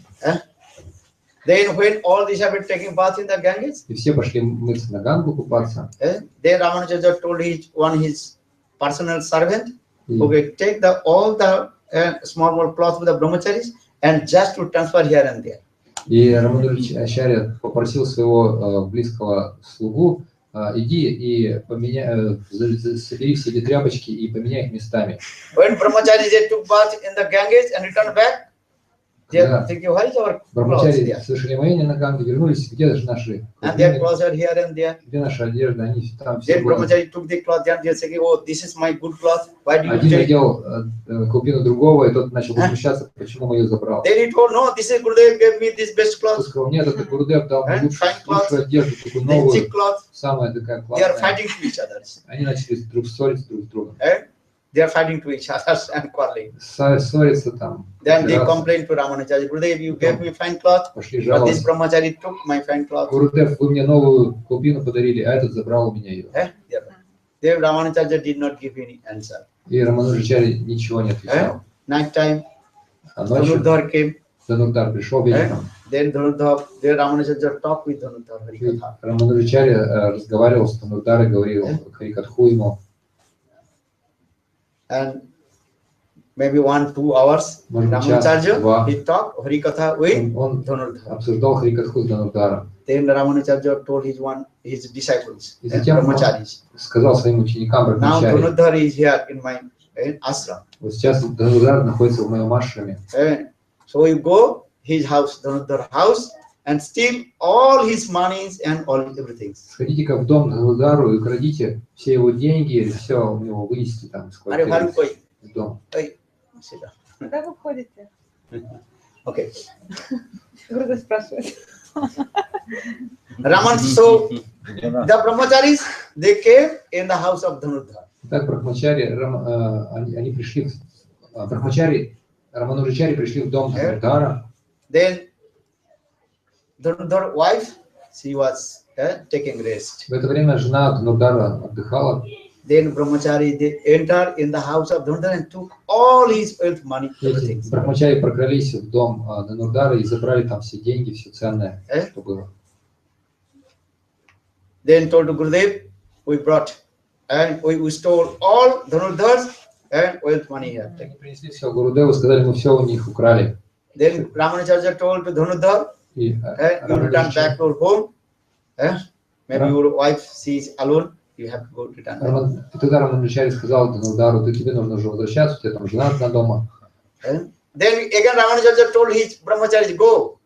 Then when all these have been taking bath in the Ganges, и все пошли мыться на Гангу, купаться. Then Ramanujacharya told his personal servant, okay, take all the small cloth with the brahmacharis and just to transfer here and there. И Рамануджачарья попросил своего близкого слугу, иди и собери все эти тряпочки и поменяй их местами. When brahmacharis took bath in the Ganges and returned back, They are Да. thinking, why is our clothes Брахмачари there? слышали моение на Ганге, вернулись, где же наши And their купины, clothes are here and there. где наша одежда, они там все Then были. Brahmachari took the cloth, then they are saying, oh, this is my good cloth. Why do you Один take? надел купину другого, и тот начал возмущаться, почему мы ее забрал. Then he told, no, this is Gurudev gave me this best Тот cloth. сказал, нет, это Гурудев дал мне лучшую одежду, такую Then новую, cheap cloth. самая такая They are классная. fighting to each other. Они начали ссориться друг с другом. They are fighting to each other and quarreling. Ссориться там. Then they драться. complained to Ramanujacharya, Gurudev, you gave me fine cloth, Пошли but this жаловаться. Brahmachari took my fine cloth. Гурудев, вы мне новую купину подарили, а этот забрал у меня ее. Then Ramanujacharya did not give any answer. И Рамануджачарья ничего не отвечал. Night time, А ночью Dhanurdhar came. Дhanurdhar пришел вечером. Then Ramanujacharya talked with Dhanurdhar И Harikatha. Рамануджачарья разговаривал с Дhanurdharой, говорил Харикатху ему. And maybe 1-2 hours, Может быть, час, Ramanujacharya, два. he talked Harikatha with Он Dhanurdhar. обсуждал Харикатху с Дhanurdharом. Then Ramanujacharya told his disciples, И затем он Brahmacharis. сказал своим ученикам Now Брахмачари, Dhanurdhar is here in my ashram. вот сейчас Дhanurdhar находится в моем ашраме. So you go his house, Dhanurdhar house, and steal all his monies and all everything. Сходите-ка в дом Дhanurdharу и украдите все его деньги, все у него вынесите там из Are квартиры, you из дома. Sit down. Куда вы ходите? Okay. Грудо спрашивает. Raman, so the brahmacharis, they came in the house of Dhanurdhar. Так Брахмачари, они пришли, Брахмачари, Рамануджачари пришли в дом Дhanurdhara. Then Dhanurdhar's wife, she was taking rest. В это время жена Дhanurdhara отдыхала. Then brahmachari, they entered in the house of Dhanurdhar and took all his wealth, money, everything. Брахмачари прокрались в дом Дhanurdhara и забрали там все деньги, все ценное, что было. Then told to Gurudev, we brought and we stole all Dhanurdhar's and wealth, money here. Они принесли все Гурудеву, сказали, мы все у них украли. Then Ramanujacharya told to Dhanurdhar, И you return back to your home. Maybe your wife sees alone. You have to go return back. И тогда Рамануджачари сказал Дhanurdharu, ты тебе нужно уже возвращаться, у тебя там жена одна дома. Then again Ramanujacharya told his brahmacharis, go,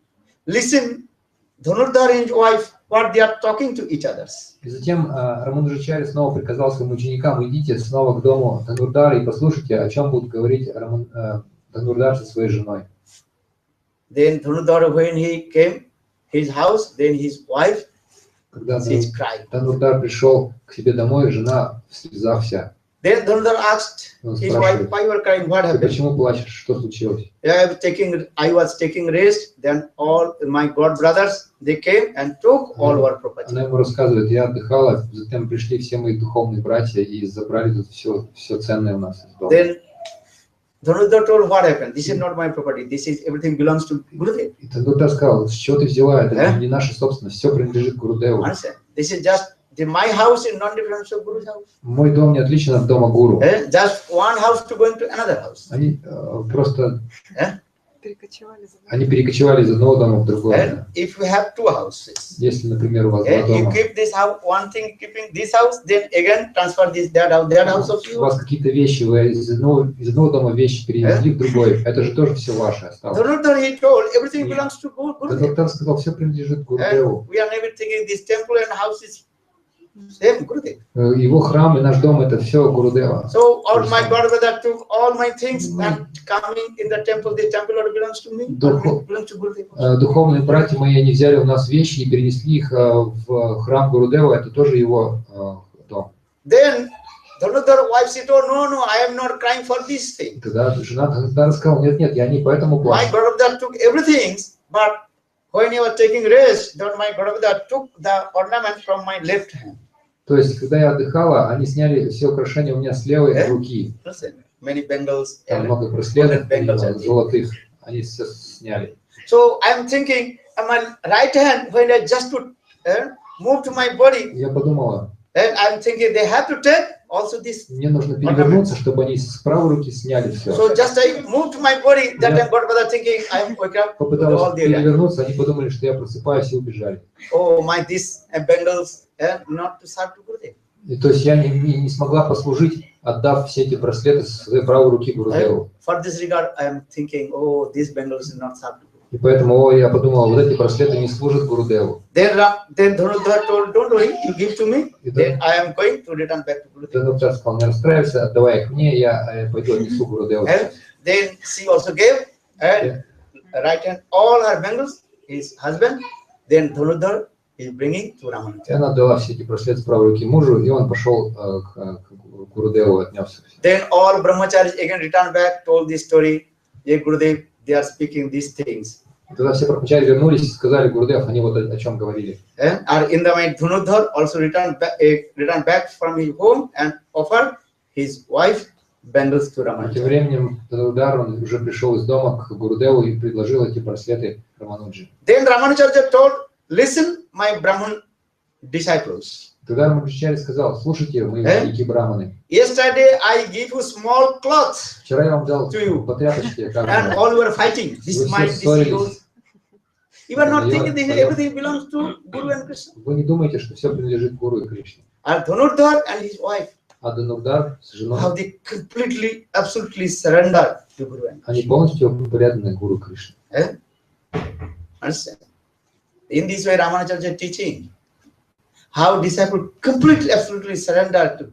listen, Dhanurdhar and his wife, what they are talking to each other. И затем Рамануджачари снова приказал своим ученикам, идите снова к дому Дhanurdhara и послушайте, о чем будут говорить Дhanurdhar со своей женой. Then Dhanurdhar, when he came his house, then his wife, Когда she's crying. Дhanurdhar пришел к себе домой, жена в слезах вся. Then Dhanurdhar asked Он his wife, спрашивает, why you are crying? What ты happened? почему плачешь, что случилось? I was taking rest. Then all my god brothers, they came and took all our property. Она ему рассказывает, я отдыхала, затем пришли все мои духовные братья и забрали тут все ценное у нас из дома. Then Dhanurdhar told what happened. This is not my property. This is everything belongs to Gurudev. И Дhanurdhar сказал, с чего ты взяла, это не наша собственность, все принадлежит Гурудеву. Understand? This is just my house is not different from Guru's house. Мой дом не отличен от дома Гуру. Just one house to go into another house. Они просто Перекочевали за они перекочевали из одного дома в другой. And if you have two houses, Если, например, у вас два you дома, keep this house, one thing keeping this house, then again transfer this that house of у вас you. какие-то вещи, вы из одного дома вещи перенесли в другой, это же тоже все ваше осталось. Dhanurdhar, he told everything belongs to Gurudev. Дhanurdhar сказал, все принадлежит Гурудеву. We are never thinking this temple and house is same Gurudev. Его храм и наш дом это все Гурудева. So all my god brother took all my things and coming in the temple all belongs to me. Belongs to Gurudev. Духовные братья мои, они взяли у нас вещи и перенесли их в храм Гурудева, это тоже его дом. Then Dhanurdhar wife said, oh no, I am not crying for this thing. Тогда жена Дhanurdhara сказала, нет, я не поэтому My плачу. god brother took everything, but when you were taking rest, then my god brother took the ornament from my left hand. То есть, когда я отдыхала, они сняли все украшения у меня с левой руки. Listen, many bangles, Там много браслетов золотых, они все сняли. So I am thinking, my right hand, when I just to move to my body, Я подумала, and I am thinking they have to take also this. мне нужно перевернуться, чтобы они с правой руки сняли все. So just I moved my body, that time God brother thinking I am wake up. Попыталась перевернуться, они подумали, что я просыпаюсь и убежали. Oh my, this bangles not to serve to Gurudev. И то есть я не смогла послужить, отдав все эти браслеты с своей правой руки Гурудеву. For this regard, I am thinking, oh, these bangles is not served. И поэтому я подумал, вот эти браслеты не служат Гурудеву. Then Dhanurdhar told, don't worry, you give to me, then I am going to return back to Gurudev. Дhanurdhar сказал, не расстраивайся, отдавай их мне, я пойду отнесу Гурудеву. Then she also gave, and right hand, all her bangles, his husband, then Dhanurdhar is bringing to Ramanuja. И она отдала все эти браслеты с правой руки мужу, и он пошел к Гурудеву, отнес. Then all brahmacharis again returned back, told this story. Hey Gurudev, they are speaking these things. И тогда все брахмачари вернулись и сказали, Гурудев, они вот о чем говорили. And in the night, Dhanurdhar also returned back from his home and offered his wife bangles to Ramanuja. Тем временем Дhanurdhar, он уже пришел из дома к Гурудеву и предложил эти браслеты Рамануджи. Then Ramanujacharya told, listen, my Brahman disciples. Тогда Рамануджачарья сказал, слушайте, мои великие браманы. Yesterday I gave you small cloth. Вчера я вам дал по тряпочке, And all were fighting. This might, this yours. You are not thinking that everything belongs to Guru and Krishna. Вы не думаете, что все принадлежит Гуру и Кришне. And Dhanurdhar and his wife, А Дhanurdhar с женой, how they completely, absolutely surrendered to Guru and Krishna. они полностью преданы Гуру Кришне. Understand? In this way, Ramanujacharya teaching how disciple completely, absolutely surrender to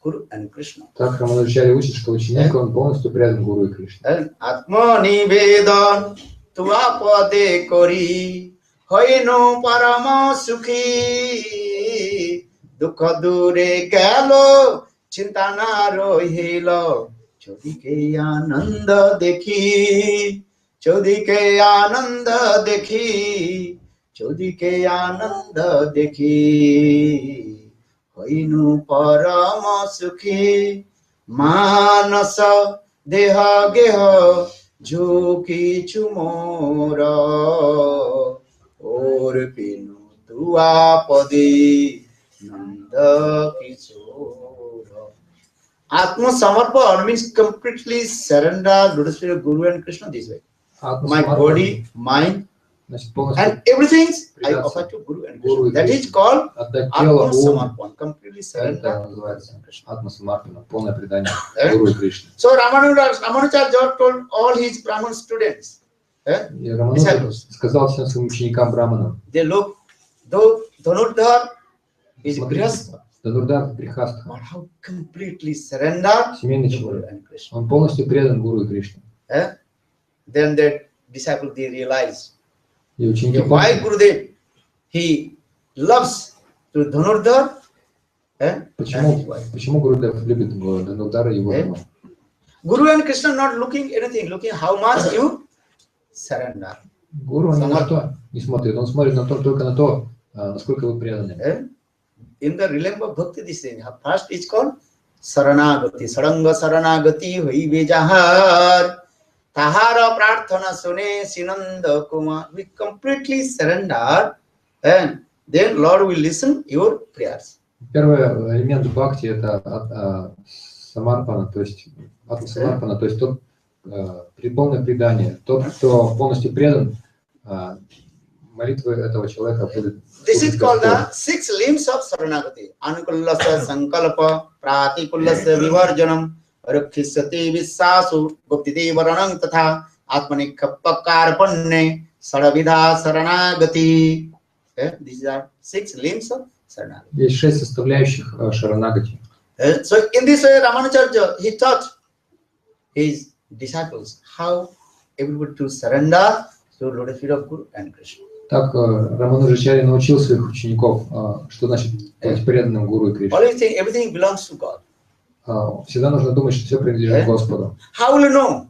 Guru and Krishna. Так Рамануджачарья учит, что ученик, он полностью предан Гуру и Кришне. Atma nivedan tua pade kori hoino parama sukhi dukha dure gelo chinta na rohilo chodike ananda dekhi chodike ananda dekhi chodike ananda dekhi hoino parama sukhi manasa deha geha Jhoki chumora or pinu tua padi nanda kichora. Atma samarpana means completely surrender to the Guru and Krishna this way. My body, mind, and everything I offer to Guru and Krishna. That is called Atma samarpana, completely surrender to Krishna. Atma samarpana, полное предание Гуру и Кришне. So Ramanujacharya told all his Brahman students, disciples, сказал всем своим ученикам Браманам, they look, though Dhanurdhar is Grihastha, Дhanurdhar Грихастха, but how completely surrendered to Guru and Krishna. Он полностью предан Гуру и Кришне. Then the disciples, they realize why Gurudev, he loves to Dhanurdhar. Почему Гурудев любит Дhanurdhara и его жену? Guru and Krishna not looking anything, looking how much you surrender. Гуру ни на что не смотрит, он смотрит только на то, насколько вы преданы. In the realm of bhakti, this thing, first is called Saranagati, Saranga Saranagati, Hui Vejahar, Tahara Prarthana Sune, Sinanda Kuma. We completely surrender, and then Lord will listen your prayers. Первый элемент бхакти – это самарпана, то есть атма-самарпана, то есть тот полное предание. Тот, кто полностью предан, молитвы этого человека будут. This is called the 6 limbs of Saranagati. Anukullasa Sankalpa, Pratikullasa Vivarjanam, Rakhisati Vissasu, Guptiti Varanang Tatha, Atmanikappakarpanne, Saravidha Saranagati. These are 6 limbs of Saranagati. Есть 6 составляющих Шаранагати. So in this way, Ramanujacharya, he taught his disciples how everybody to surrender to lotus feet of Guru and Krishna. Так Рамануджачарья научил своих учеников, что значит быть преданным Гуру и Кришне. Everything belongs to God. Всегда нужно думать, что все принадлежит Господу. How will you know?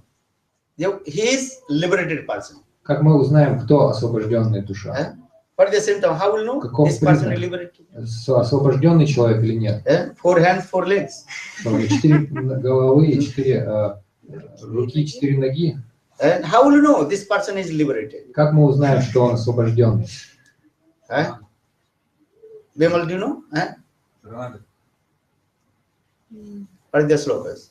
He is liberated person. Как мы узнаем, кто освобожденная душа? But at the same time, how will you know this person is liberated? Освобожденный человек или нет? 4 hands, 4 legs. 4 головы, 4 руки, 4 ноги. And how will you know this person is liberated? Как мы узнаем, что он освобожденный? Bimal, do you know? What are the slokas?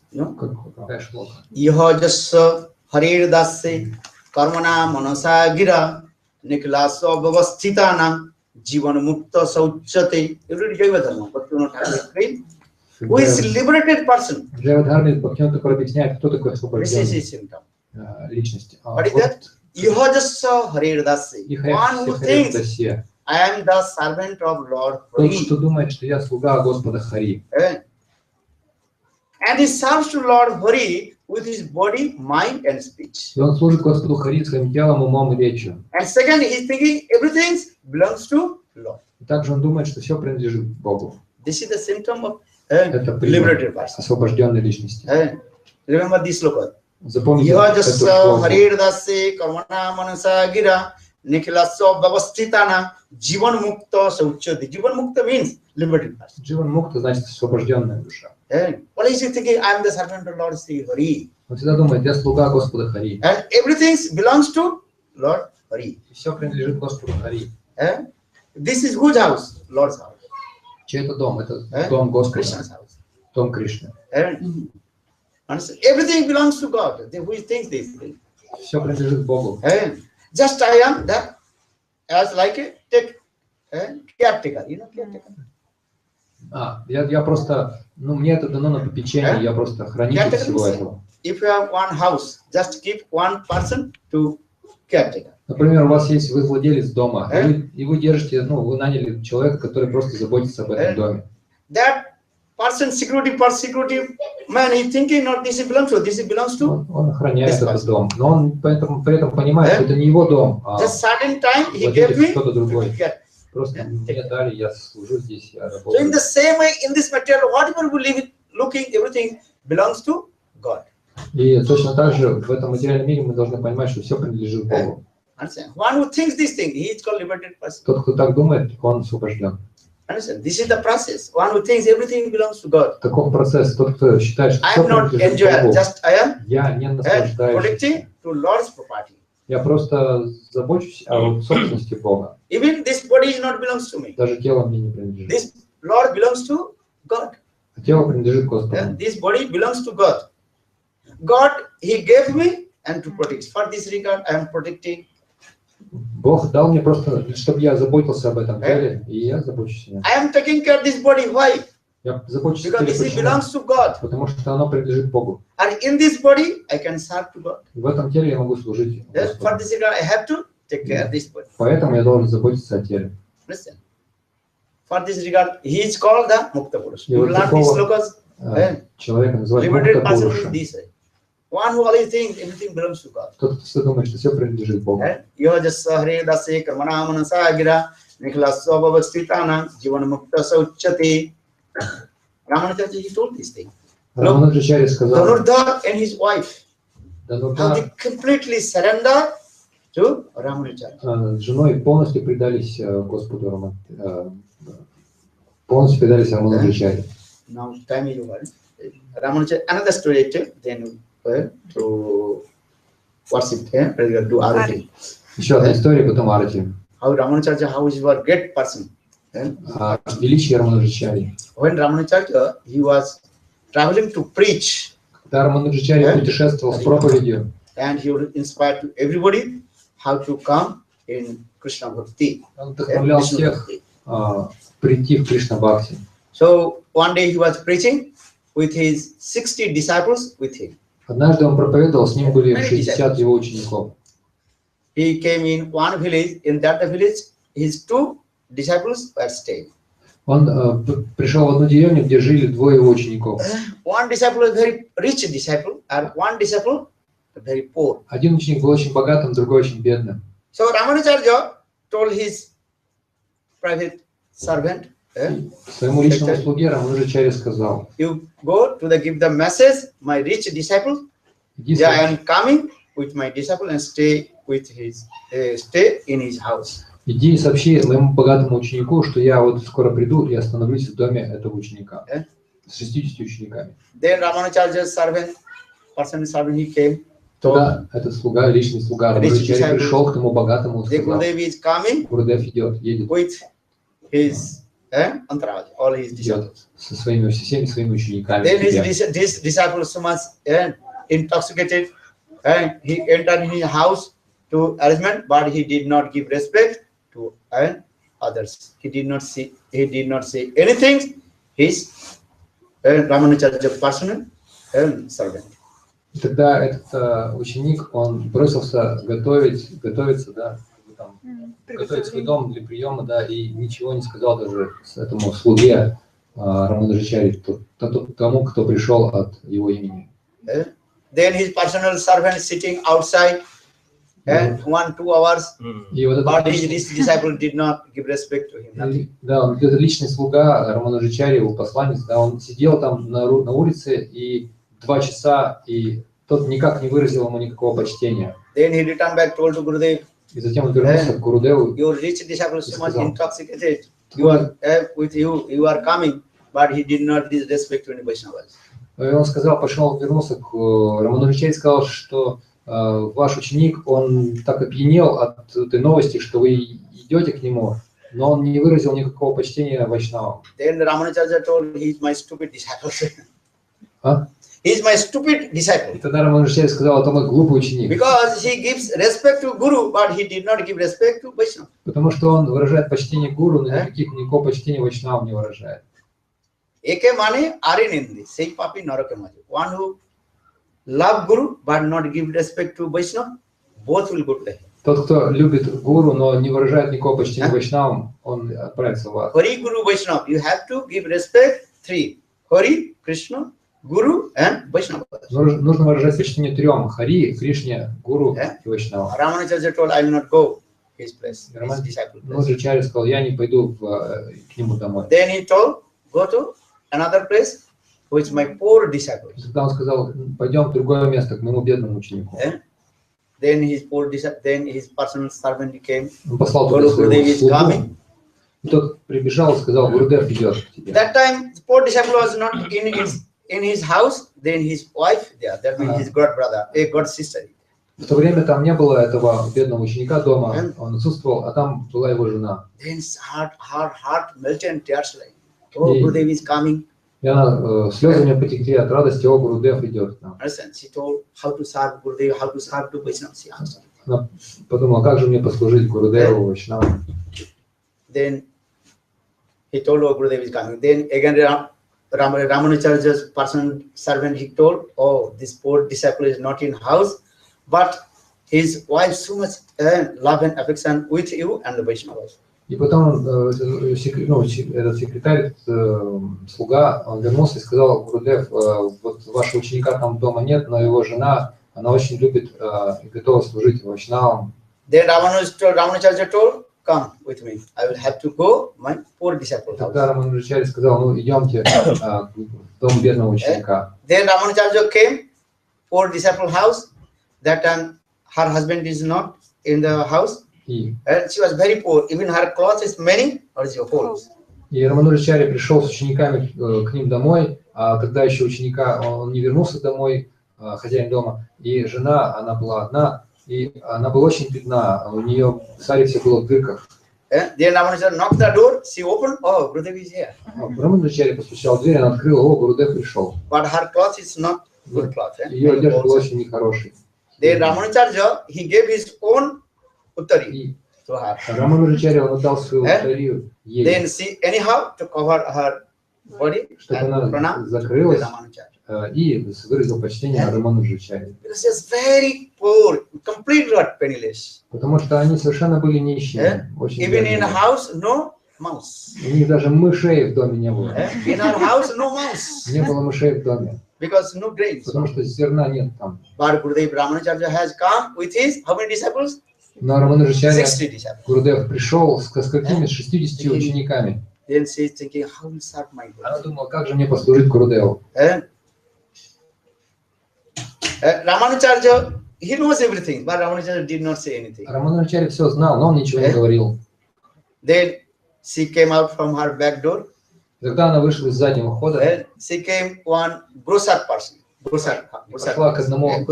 Какая шлока? Iho jasya harir dasya karmana manasa gira niklaso bhavasthitanam Jivan Mukta Sauchate. You read Jaiva Dharma, but you not have to explain. Who is liberated person? В Джайва-дхарме Бхактивинода Тхакур объясняет, кто такой This is освобожденный his symptom. личность. What is that? Yahajasa Haridasi. One who thinks I am the servant of Lord Тот, Hari. кто думает, что я слуга Господа Хари. And he serves to Lord Hari with his body, mind and speech. И он служит Господу Хари своим телом, умом и речью. And second, he is thinking everything belongs to Lord. И также он думает, что все принадлежит Богу. This is the symptom of Это liberated признак person. освобожденной личности. Remember this sloka. Запомните эту Yahajasa шлоку. Haridasi Karmana Manasa Gira Nikhilasya Bhavastitana Jivan Mukta Sauchati. Jivan Mukta means liberated person. Дживан Мукта значит освобожденная душа. What is he thinking? I am the servant of Lord Sri Hari. Он всегда думает, я слуга Господа Хари. And everything belongs to Lord Hari. И все принадлежит Господу Хари. This is whose house? Lord's house. Чей это дом? Это дом Господа, Krishna's house. дом Кришны. Understand? Everything belongs to God. Who thinks this thing? Все принадлежит Богу. Just I am that as like a caretaker. You know caretaker? Я просто, мне это дано на попечение, я просто хранитель всего этого. If you have one house, just keep one person to caretaker. Например, у вас есть, вы владелец дома, и вы держите, вы наняли человека, который просто заботится об этом доме. That person, security man, he thinking not this belongs to, this belongs to. Он охраняет этот дом, но он при этом понимает, что это не его дом, а Just certain time he gave me. кто-то другой. Просто мне дали, я служу здесь, я So in работаю. the same way, in this material, whatever we live, looking, everything belongs to God. И точно так же в этом материальном мире мы должны понимать, что все принадлежит Богу. Understand? One who thinks this thing, he is called liberated person. Тот, кто так думает, он освобожден. Understand? This is the process. One who thinks everything belongs to God. Таков процесс. Тот, кто считает, что I все am not принадлежит enjoyer, Богу, just I am я не наслаждаюсь. protecting to Lord's property. Я просто забочусь о собственности Бога. Even this body is not belongs to me. Даже тело мне не принадлежит. This Lord belongs to God. А тело принадлежит Господу. This body belongs to God. God, He gave me and to protect. For this regard, I am protecting. Бог дал мне просто, чтобы я заботился об этом теле, и я забочусь о нем. I am taking care of this body. Why? Я забочусь о Because теле, this почему? belongs to God. Потому что оно принадлежит Богу. And in this body, I can serve to God. В этом теле я могу служить For Господу. this regard, I have to take care of this body. Поэтому я должен заботиться о теле. Listen. For this regard, he is called the Mukta Purush. И You вот learn these такого slokas. человека называют Liberated Мукта person is Пуруша. this way. One who always thinks everything belongs to God. Тот, кто думает, что все принадлежит Богу. Yahajasa Haridasi Karmana Manasa Gira Nikhilasya Bhavastitana Jivan Mukta Sauchati. Ramanujacharya, he told this thing. Рамануджачарья сказал, Dhanurdhar and his wife, how Дhanurdhar they completely surrender to Ramanujacharya. с женой полностью предались Господу полностью предались Рамануджачарье. Now time is over. Ramanujacharya, another story then to worship him, to Arati. Еще одна история, потом Арати. How Ramanujacharya, how he was a great person. Величие Рамануджачарьи. When Ramanujacharya, he was traveling to preach, Когда Рамануджачарья путешествовал с проповедью, and he would inspire to everybody how to come in Krishna Bhakti. он вдохновлял всех прийти в Кришна Бхакти. So one day he was preaching with his 60 disciples with him. Однажды он проповедовал, с ним были 60 его учеников. He came in one village. In that village, his 2 disciples were staying. Он пришел в одну деревню, где жили 2 его учеников. One disciple was very rich disciple, and one disciple very poor. Один ученик был очень богатым, другой очень бедным. So Ramanujacharya told his private servant, Своему личному слуге Рамануджачарья сказал: "You go to give the message, my rich disciple. Yeah, I am coming with my disciple and stay in his house." Иди и сообщи моему богатому ученику, что я вот скоро приду и остановлюсь в доме этого ученика с 60 учениками. Then Ramanujacharya's personal servant, he came. Тогда этот слуга, личный слуга Рамануджачарьи пришел к тому богатому и сказал: Gurudev is coming Гурудев едет with his entourage, all his disciples. со всеми своими учениками. Then his disciples so much intoxicated, and he entered in his house to arrangement, but he did not give respect to others. He did not say anything. He's Ramanujacharya personal servant. И тогда этот ученик, он бросился готовиться, да, там, готовить свой дом для приема, да, и ничего не сказал даже этому слуге Рамануджачари, тому, кто пришел от его имени. Then his personal servant sitting outside 1-2 hours, but his disciple did not give respect to him. Да, это личный слуга Рамануджачари, его посланец, да, он сидел там на улице и 2 часа, и тот никак не выразил ему никакого почтения. Then he returned back, told to Gurudev, и затем он вернулся к Гурудеву. Your rich disciple is so much intoxicated. You are with you are coming, but he did not disrespect to any Vaishnavas. И он сказал, вернулся к Рамануджачари и сказал, что ваш ученик, он так опьянел от этой новости, что вы идете к нему, но он не выразил никакого почтения вайшнавам. Then Ramanujacharya told, he is my stupid disciple. А? He is my stupid disciple. И тогда Рамануджачаря сказал, это мой глупый ученик. Because he gives respect to Guru, but he did not give respect to Vaishnava. Потому что он выражает почтение Гуру, но никакого почтения вайшнавам не выражает. Eke mane are nindi, sei papi narake maje. One who love Guru but not give respect to Vaishnava, both will go to hell. Тот, кто любит Гуру, но не выражает никакого почтения вайшнавам, он отправится в ад. Hari, Guru, Vaishnava, you have to give respect 3. Hari, Krishna, Guru and Vaishnava. Нужно выражать почтение 3: Хари, Кришне, Гуру и Вайшнава. Ramanujacharya told, I will not go his place, his disciple place. Рамануджачаря сказал, я не пойду к нему домой. Then he told, go to another place, which my poor disciples. Тогда он сказал, пойдем в другое место, к моему бедному ученику. Then his personal servant came. Он послал туда своего слугу. И тот прибежал и сказал, Гурудев идет к тебе. That time, the poor disciple was not in his house. Then his wife there. That means his god brother, a god sister. В то время там не было этого бедного ученика дома, он отсутствовал, а там была его жена. Then her heart melted and tears like, oh, Gurudev is coming. И она слезами потекли от радости, о, Гурудев идет к нам. She told how to serve Gurudev, how to serve to Vaishnava. Она подумала, как же мне послужить Гурудеву, Вайшнаву. Then he told, oh, Gurudev is coming. Then again Ramanujacharya's personal servant, he told, oh, this poor disciple is not in house, but his wife so much love and affection with you and the Vaishnavas. И потом этот секретарь, слуга, он вернулся и сказал, Гурудев, вот вашего ученика там дома нет, но его жена, она очень любит и готова служить вайшнавам. Then Ramanujacharya told, come with me, I will have to go my poor disciple. Тогда Рамануджачаря сказал, ну идемте в дом бедного ученика. Then Ramanujacharya came, poor disciple house. That time her husband is not in the house. And she was very poor. Even her clothes is many, or is holes. И Рамануджачаря пришел с учениками к ним домой, а тогда еще ученика, он не вернулся домой, хозяин дома, и жена, она была одна, и она была очень бедна, у нее в саре все было в дырках. Then Ramanujacharya knocked the door, she opened, oh, Gurudev is here. Рамануджачаря постучал в дверь, она открыла, о, Гурудев пришел. But her cloth is not good cloth. Ее одежда была очень нехорошей. Then Ramanujacharya, he gave his own uttari to her. Рамануджачаря, он отдал свою уттарию ей. Then she anyhow to cover her body, чтобы она закрылась и выразил почтение Рамануджачаре. Because she is very poor, completely penniless. Потому что они совершенно были нищими. Even in a house, no mouse. У них даже мышей в доме не было. In our house, no mouse. Не было мышей в доме. Because no grains. Потому что зерна нет там. But Gurudev Ramanujacharya has come with his how many disciples? Но Рамануджачаря, 60 disciples. Гурудев пришел с какими? С 60 учениками. Then she is thinking, how will serve my Guru? Она думала, как же мне послужить Гурудеву. Ramanujacharya, he knows everything, but Ramanujacharya did not say anything. Рамануджачаря все знал, но он ничего не говорил. Then she came out from her back door. Когда она вышла из заднего хода, she came one grocer person. Пошла к одному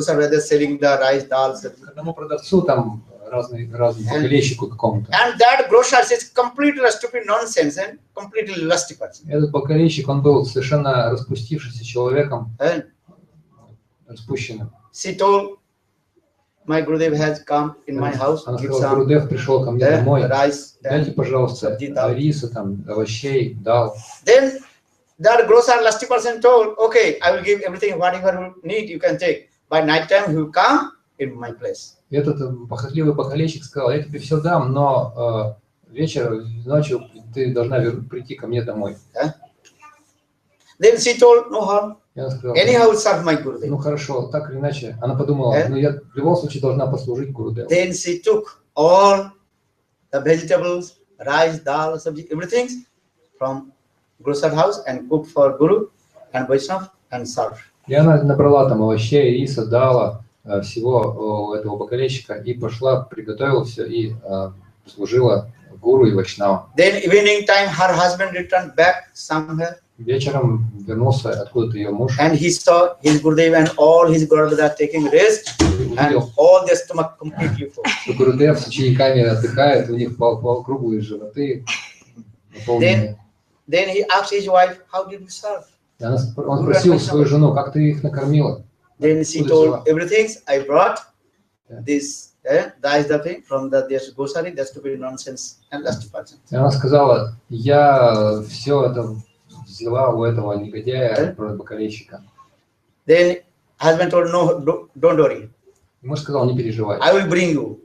продавцу, там разные бакалейщику какому-то. And that grocer is completely stupid nonsense and completely lusty person. Этот бакалейщик, он был совершенно распустившимся человеком, распущенным. She told, my Gurudev has come in my house, Она give сказала, some Гурудев пришел ко мне домой, rice. дайте, пожалуйста, Сабзи дал. риса, там, овощей, дал. Then that grocer, lusty person told, okay, I will give everything, whatever you need, you can take. By night time, he will come in my place. Этот похотливый бакалейщик сказал, я тебе все дам, но вечером, ночью ты должна прийти ко мне домой. Then she told, no harm. И она сказала, Anyhow, serve my Gurudev. ну хорошо, так или иначе. Она подумала, ну я в любом случае должна послужить Гурудеву. Then she took all the vegetables, rice, dal, sabji, everything from grocer's house and cooked for Guru and Vaishnava and served. И она набрала там овощей, риса, дала всего этого бакалейщика и пошла, приготовила все и служила Гуру и Вайшнава. Then evening time, her husband returned back somewhere. Вечером вернулся откуда-то ее муж. And he saw his Gurudev and all his Gurudevas are taking rest and all their stomach completely full. Гурудев с учениками отдыхает, у них круглые животы наполненные. Then he asked his wife, how did you serve? Он спросил свою жену, как ты их накормила? Then she told everything. I brought this rice thing from the grocery. That's to be nonsense and last person. И она сказала, я все это взяла у этого негодяя, бакалейщика. Then husband told, no, don't worry. Муж сказал, не переживай. I will bring you.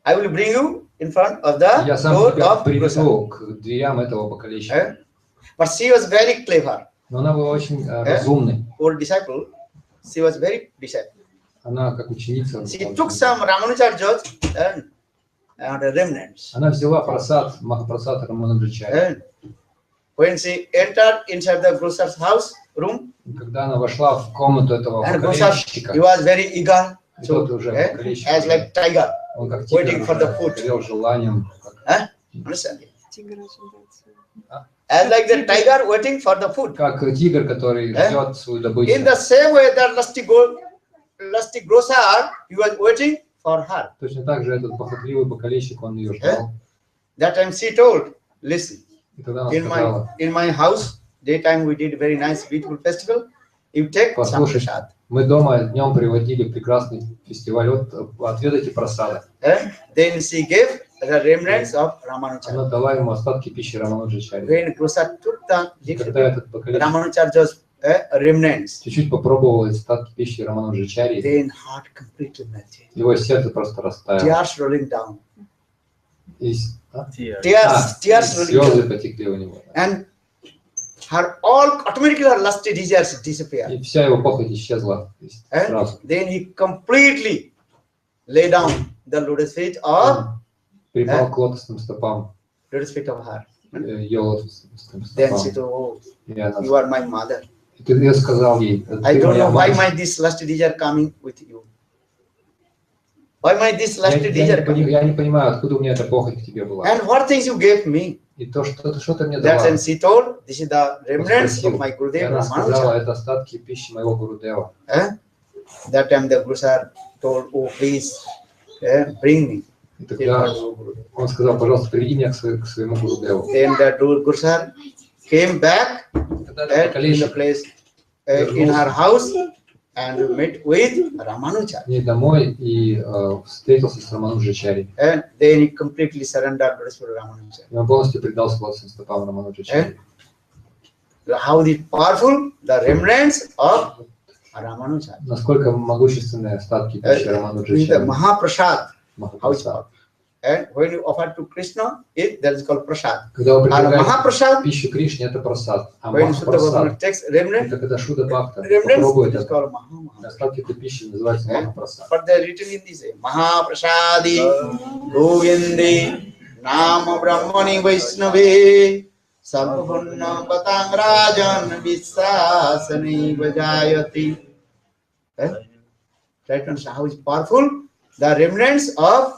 I will bring you in front of the Я сам door тебя of приведу к дверям этого бакалейщика. But she was very clever. Но она была очень разумной. Old disciple, she was very disciple. Она как ученица. She took some Ramanujacharya's and remnants. Она взяла просад, Махапрасад Рамануджачарьи. When she entered inside the grocer's house room, Когда она вошла в комнату этого and grocer, бакалейщика, he was very eager, тот уже бакалейщик, as like tiger, он как waiting for the тигр food. горел желанием. Understand? Тигр ожидает. As like the tiger waiting for the food. Как тигр, который ждет свою добычу. In the same way, that lusty grocer, he was waiting for her. Точно так же этот похотливый бакалейщик, он ее ждал. That time she told, listen, И тогда она сказала, in my house, daytime we did very nice, beautiful festival. You take some послушай, prasad. мы дома днем приводили прекрасный фестиваль, вот отведайте просады. Then she gave the remnants of Ramanujacharya. Она дала ему остатки пищи Рамануджачарьи. When grocer took the И когда этот бакалейщик Ramanujacharya's remnants, чуть-чуть попробовал остатки пищи Рамануджачарьи, then heart completely melted. его сердце просто растаяло. Tears rolling down. И Tears rolling слезы down. потекли у него. And her all automatically her lusty desires disappeared. И вся его похоть исчезла сразу. Then he completely lay down the lotus feet of Припал к лотосным стопам, her. ее лотосным Then she стопам. told, oh, И она- you are my mother. И я сказал ей, I ты don't моя know why мать. this lusty desire coming with you. Why this lusty desire coming? Я не понимаю, откуда у меня эта похоть к тебе была. And what things you gave me? И то, что ты мне That дала. time she told, this is the remnants of my И Gurudev она сказала, Ramanuja. это остатки пищи моего Гурудева. That time the Guru told, oh please, bring me. И тогда он сказал, пожалуйста, приведи меня к своему Гурудеву. Then the Guru came back Тогда этот in the бакалейщик place in her house and met with Ramanuja. к ней домой и встретился с Рамануджачарьей. And then he completely surrendered to Ramanuja. И он полностью предался лотосным стопам Рамануджачарьи. How the powerful the remnants of Ramanuja. Насколько могущественные остатки пищи The Рамануджачарьи. Mahaprasad. How it's Махапрасад. called. And when you offer to Krishna, that is called prasad. Когда вы And предлагаете Mahaprasad, пищу Кришне, это прасад. А when Sutta Махапрасад, Bhagavana takes remnant, это когда Шуда Бхакта remnants, попробует it is это. called Maha. Остатки этой пищи называются Махапрасад. But they are written in this way. Mahaprasadi, Govindi, Nama Brahmani Vaishnave, Sabhunna Patang Rajan, Vissasani Vajayati. Try to understand how is powerful the remnants of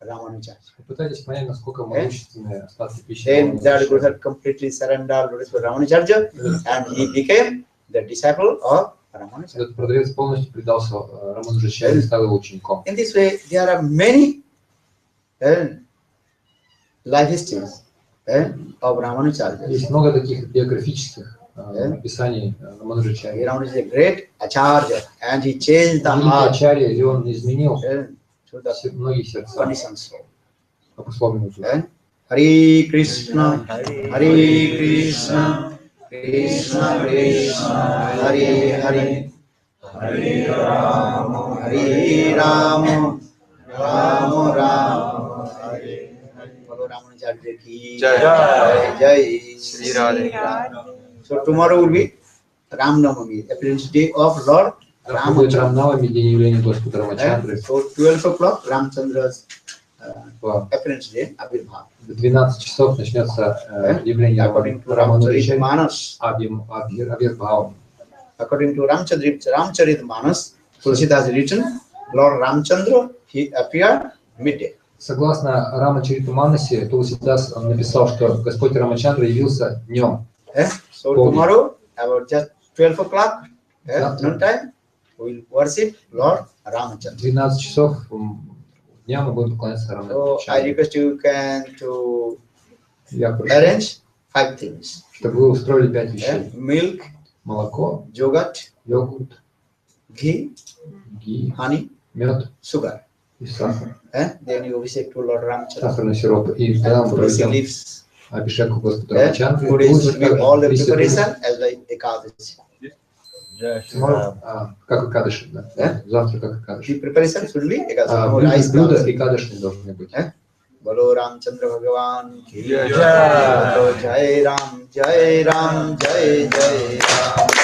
Ramanuja. Попытайтесь понять, насколько могущественные остатки пищи Then that Guru Рамануджачарьи. had completely surrendered to Ramanuja and he became the disciple of Ramanuja. Этот продавец полностью предался Рамануджачарьи и стал его учеником. In this way, there are many life histories of Ramanuja. Есть много таких биографических описаний Рамануджачарьи. He is a great acharya and he changed the Великий heart Ачарья, и он изменил to the многих сердца. conditioned soul. Обусловленных душ. Hare Krishna, Hare Krishna, Krishna Krishna, Hare Hare, Hare Rama, Hare Rama, Rama Rama, Hare Hare. Follow Ramanujacharya ki Jai. Jai, Jai Shri Radhe. So tomorrow will be Ram Navami, appearance day of Lord Завтра будет Ramachandra. Рамнавами, день явления Господа Рамачандры. So 12 o'clock Ramachandra's В appearance day, Abhirbhav. 12 часов начнется явление According to Рамануджачарьи, Ramcharitmanas, Абхирбхавом. according to Ramcharitmanas, Tulsidas written, Lord Ramchandra, he appeared midday. Согласно Рамачаритаманасе, Тулсидас написал, что Господь Рамачандра явился днем. So tomorrow, about just 12 o'clock, noon time, we will worship Lord Ramachandra. 12 часов дня мы будем поклоняться So I Рамачандре. request you can to Я прошу, arrange 5 things. чтобы вы устроили 5 вещей. Milk, Молоко, yogurt, йогурт, ghee, ги, honey, мед sugar. и сахар. Then you visit to Lord Ramchandra. Сахарный сироп. И тогда мы Tulsi проведем leaves. Абхишеку Господу Рамачандры. Today should be all the Листья preparation as like Ekadashi. Tomorrow, как Экадыши, да? Завтра как Экадыши. The preparation should be Ekadashi. No rice, Блюда Экадыши должны быть. Bolo Ramchandra Bhagavan ki Jai. Jai. Bolo Jai Ram, Jai Ram, Jai Jai Ram.